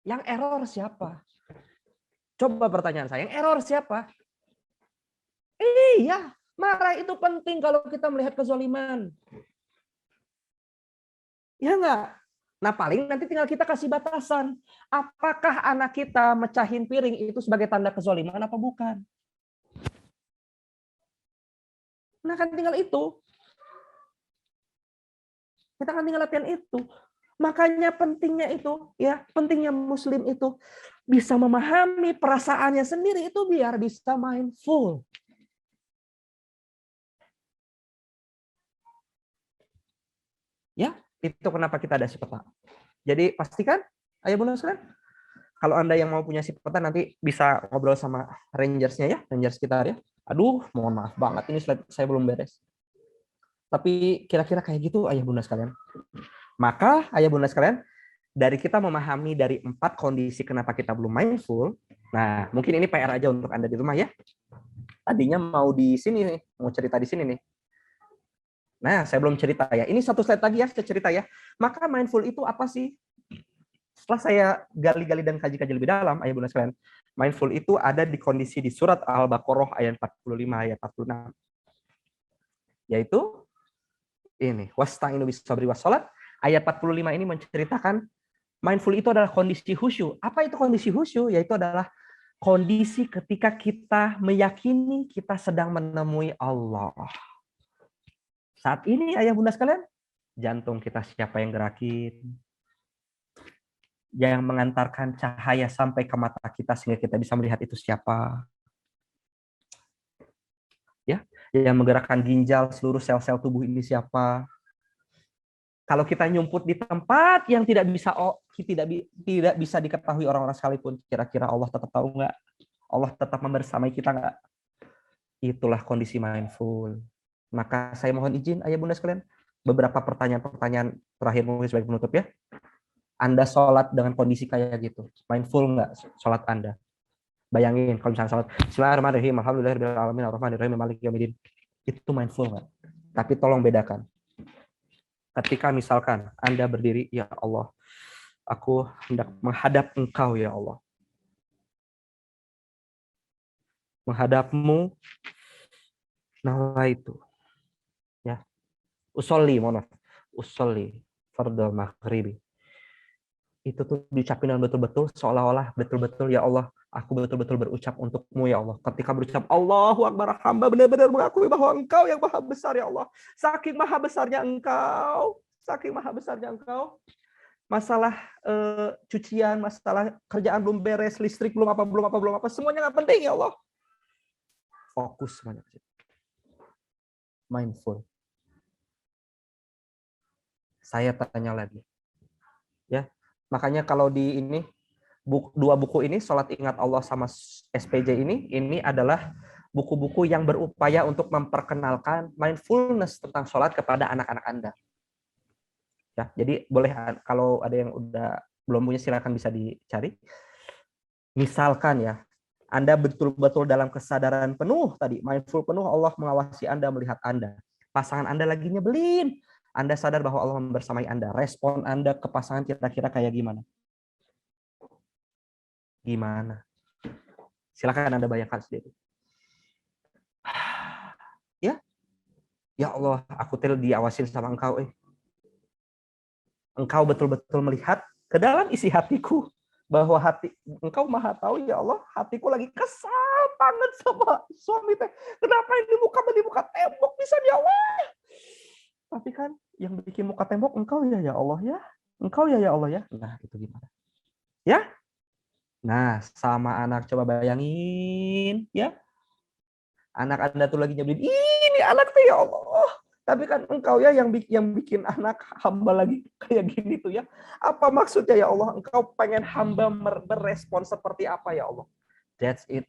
Yang error siapa? Coba pertanyaan saya, yang error siapa? Iya, marah itu penting kalau kita melihat kezaliman. Ya nggak? Nah, paling nanti tinggal kita kasih batasan. Apakah anak kita mecahin piring itu sebagai tanda kezaliman apa bukan? Nah, kan tinggal itu. Kita kan tinggal latihan itu. Makanya pentingnya itu, ya, pentingnya muslim itu bisa memahami perasaannya sendiri itu biar bisa mindful. Ya, itu kenapa kita ada si peta. Jadi pastikan, ayah bunda sekalian, kalau Anda yang mau punya si peta nanti bisa ngobrol sama rangersnya ya, rangers sekitar ya. Aduh, mohon maaf banget ini slide saya belum beres. Tapi kira-kira kayak gitu ayah bunda sekalian. Maka ayah bunda sekalian, dari kita memahami dari 4 kondisi kenapa kita belum mindful, nah mungkin ini PR aja untuk Anda di rumah ya. Tadinya mau di sini nih, mau cerita di sini nih. Nah, saya belum cerita ya. Ini satu slide lagi ya, saya cerita ya. Maka mindful itu apa sih? Setelah saya gali-gali dan kaji-kaji lebih dalam, ayah bunda sekalian, mindful itu ada di kondisi di surat Al-Baqarah ayat 45 ayat 46. Yaitu ini, wasta'inu bis sabri was salat. Ayat 45 ini menceritakan mindful itu adalah kondisi khusyuk. Apa itu kondisi khusyuk? Yaitu adalah kondisi ketika kita meyakini kita sedang menemui Allah. Saat ini ayah bunda sekalian, jantung kita siapa yang gerakin? Yang mengantarkan cahaya sampai ke mata kita sehingga kita bisa melihat itu siapa? Ya, yang menggerakkan ginjal seluruh sel-sel tubuh ini siapa? Kalau kita nyumput di tempat yang tidak bisa diketahui orang-orang sekalipun, kira-kira Allah tetap tahu nggak? Allah tetap membersamai kita nggak? Itulah kondisi mindful. Maka saya mohon izin, ayah bunda sekalian, beberapa pertanyaan-pertanyaan terakhir mungkin sebagai penutup ya. Anda sholat dengan kondisi kayak gitu, mindful nggak sholat Anda? Bayangin kalau misalnya sholat, Bismillahirrahmanirrahim, Alhamdulillahirrahmanirrahim, Ar-Rahmanirrahim, Maliki Yaumiddin. Itu mindful nggak? Tapi tolong bedakan. Ketika misalkan Anda berdiri, ya Allah, aku hendak menghadap Engkau ya Allah. Menghadapmu, nah itu. Ya. Usolli, mohon maaf. Usolli, fardhu maghribi. Itu tuh diucapin dengan betul-betul, seolah-olah betul-betul, ya Allah, aku betul-betul berucap untukmu ya Allah. Ketika berucap Allahu Akbar, hamba benar-benar mengakui bahwa Engkau yang maha besar ya Allah. Saking maha besarnya Engkau, saking maha besarnya Engkau. Masalah cucian, masalah kerjaan belum beres, listrik belum apa, semuanya nggak penting ya Allah. Fokus semuanya. Mindful. Saya tanya lagi. Ya, makanya kalau di ini dua buku ini, Salat Ingat Allah sama SPJ ini adalah buku-buku yang berupaya untuk memperkenalkan mindfulness tentang sholat kepada anak-anak Anda. Ya, jadi boleh kalau ada yang udah belum punya silakan bisa dicari. Misalkan ya, Anda betul-betul dalam kesadaran penuh tadi, mindful penuh, Allah mengawasi Anda, melihat Anda. Pasangan Anda lagi nyebelin, Anda sadar bahwa Allah membersamai Anda. Respon Anda ke pasangan kira-kira kayak gimana? Gimana? Silakan Anda bayangkan sendiri. Ya, ya Allah, aku diawasin sama Engkau. Engkau betul-betul melihat ke dalam isi hatiku. bahwa Engkau Maha tahu ya Allah, hatiku lagi kesal banget sama suami teh. Kenapa ini muka tembok bisa ya Allah? Tapi kan yang bikin muka tembok Engkau ya Allah ya. Engkau ya Allah ya. Nah, itu gimana? Ya? Nah, sama anak coba bayangin ya. Anak Anda tuh lagi nyebelin, ini anak tuh ya Allah. Tapi kan engkau ya yang bikin anak hamba lagi kayak gini tuh ya. Apa maksudnya ya Allah? Engkau pengen hamba berespon seperti apa ya Allah? That's it.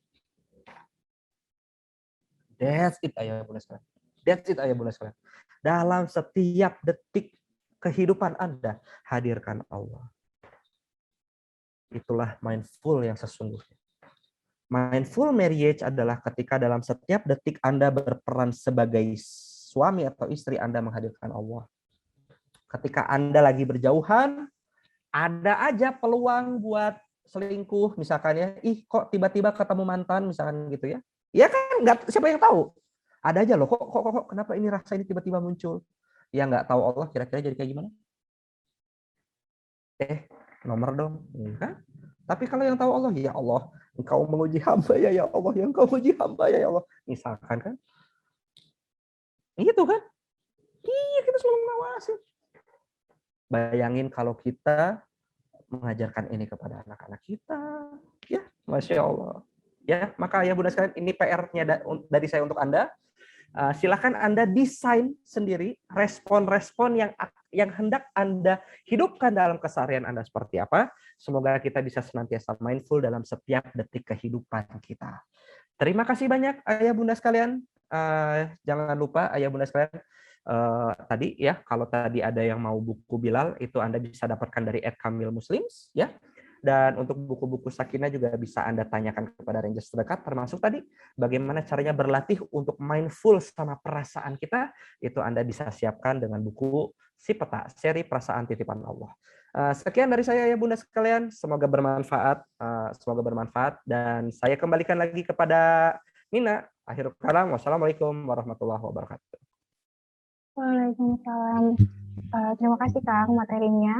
That's it ayah bunda sekalian. That's it ayah bunda sekalian. Dalam setiap detik kehidupan Anda, hadirkan Allah. Itulah mindful yang sesungguhnya. Mindful marriage adalah ketika dalam setiap detik Anda berperan sebagai suami atau istri, Anda menghadirkan Allah. Ketika Anda lagi berjauhan, ada aja peluang buat selingkuh misalkan ya. Kok tiba-tiba ketemu mantan misalkan gitu ya. Ya kan nggak, siapa yang tahu? Ada aja loh, kok kenapa ini rasa ini tiba-tiba muncul. Ya nggak tahu Allah kira-kira jadi kayak gimana. Nomor dong. Enggak. Tapi kalau yang tahu Allah, ya Allah, Engkau menguji hamba ya Allah, yang Engkau menguji hamba ya Allah. Misalkan kan. Gitu kan? Iya, kita selalu mengawasi. Bayangin kalau kita mengajarkan ini kepada anak-anak kita. Ya, Masya Allah. Ya, maka ya Bunda sekalian, ini PR-nya dari saya untuk Anda. Silakan Anda desain sendiri respon-respon yang hendak Anda hidupkan dalam keseharian Anda seperti apa. Semoga kita bisa senantiasa mindful dalam setiap detik kehidupan kita. Terima kasih banyak Ayah Bunda sekalian. Jangan lupa Ayah Bunda sekalian, tadi ya, kalau tadi ada yang mau buku Bilal, itu Anda bisa dapatkan dari @kamilmuslims ya. Dan untuk buku-buku Sakinah juga bisa Anda tanyakan kepada Rangers terdekat, termasuk tadi bagaimana caranya berlatih untuk mindful sama perasaan kita, itu Anda bisa siapkan dengan buku Si Peta, seri Perasaan Titipan Allah. Sekian dari saya ya Bunda sekalian, semoga bermanfaat, dan saya kembalikan lagi kepada Mina. Akhirul kalam, wassalamualaikum warahmatullahi wabarakatuh. Waalaikumsalam. Terima kasih Kang materinya.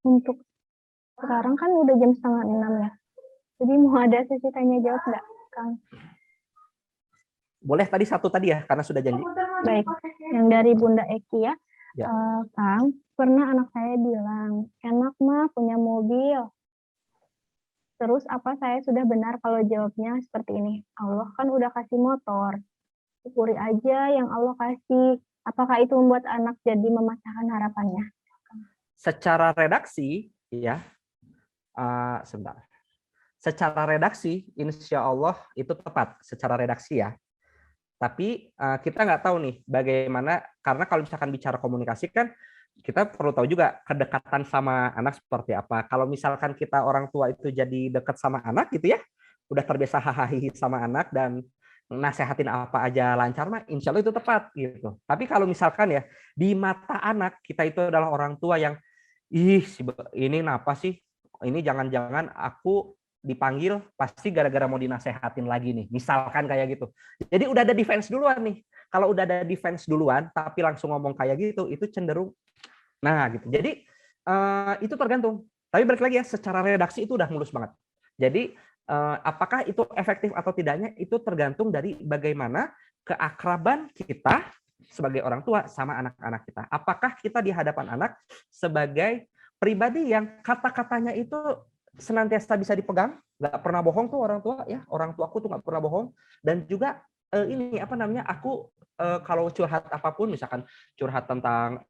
Untuk sekarang kan udah jam 5:30 ya. Jadi mau ada sesi tanya jawab nggak, Kang? Boleh tadi satu tadi ya, karena sudah janji. Baik, yang dari Bunda Eki ya. Ya. Kang, pernah anak saya bilang, enak mah punya mobil. Terus apa saya sudah benar kalau jawabnya seperti ini? Allah kan udah kasih motor. Syukuri aja yang Allah kasih. Apakah itu membuat anak jadi mematahkan harapannya? Secara redaksi, ya, sebentar. Secara redaksi, insya Allah itu tepat secara redaksi ya. Tapi kita nggak tahu nih bagaimana, karena kalau misalkan bicara komunikasi kan kita perlu tahu juga kedekatan sama anak seperti apa. Kalau misalkan kita orang tua itu jadi dekat sama anak gitu ya, udah terbiasa hahaha sama anak dan nasehatin apa aja lancar mah insya Allah itu tepat gitu. Tapi kalau misalkan ya di mata anak kita itu adalah orang tua yang ini kenapa sih? Ini jangan-jangan aku dipanggil pasti gara-gara mau dinasehatin lagi nih. Misalkan kayak gitu. Jadi udah ada defense duluan nih. Kalau udah ada defense duluan tapi langsung ngomong kayak gitu, itu cenderung gitu. Jadi itu tergantung. Tapi balik lagi ya, secara redaksi itu udah mulus banget. Jadi apakah itu efektif atau tidaknya itu tergantung dari bagaimana keakraban kita sebagai orang tua sama anak-anak kita. Apakah kita di hadapan anak sebagai pribadi yang kata-katanya itu senantiasa bisa dipegang, nggak pernah bohong tuh orang tua ya, orang tuaku tuh nggak pernah bohong, dan juga aku kalau curhat apapun, misalkan curhat tentang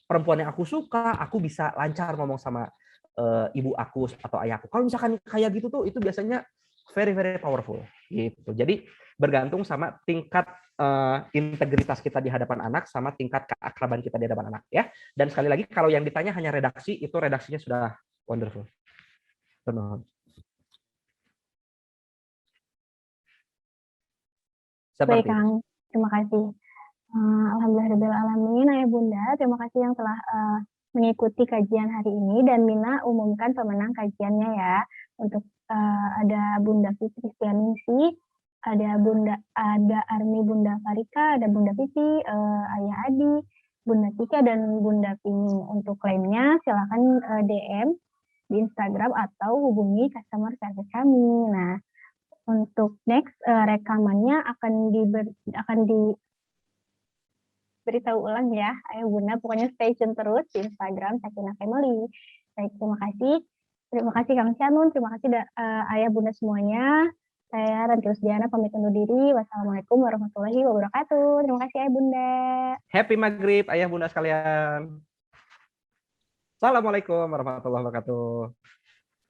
perempuan yang aku suka, aku bisa lancar ngomong sama ibu aku atau ayahku. Kalau misalkan kayak gitu tuh, itu biasanya very very powerful gitu. Jadi bergantung sama tingkat integritas kita di hadapan anak sama tingkat keakraban kita di hadapan anak ya. Dan sekali lagi kalau yang ditanya hanya redaksi, itu redaksinya sudah wonderful. Benar. Baik Kang, terima kasih. Alhamdulillahirrahmanirrahim, Ayah Bunda, terima kasih yang telah mengikuti kajian hari ini, dan Mina umumkan pemenang kajiannya ya. Untuk ada Bunda Fitri Stianingsi, ada Armi Bunda Farika, ada Bunda Vivi, Ayah Adi, Bunda Tika dan Bunda Pini. Untuk klaimnya silakan DM di Instagram atau hubungi customer service kami. Nah, untuk next rekamannya akan diberitahu ulang ya, Ayah Bunda. Pokoknya stay tune terus di Instagram Sakinah Family. Baik, terima kasih. Terima kasih Kang Syanun, terima kasih Ayah Bunda semuanya. Saya Ranti Rusdiana pamit undur diri. Wassalamualaikum warahmatullahi wabarakatuh. Terima kasih Ayah Bunda. Happy Maghrib, ayah bunda sekalian. Assalamualaikum warahmatullahi wabarakatuh.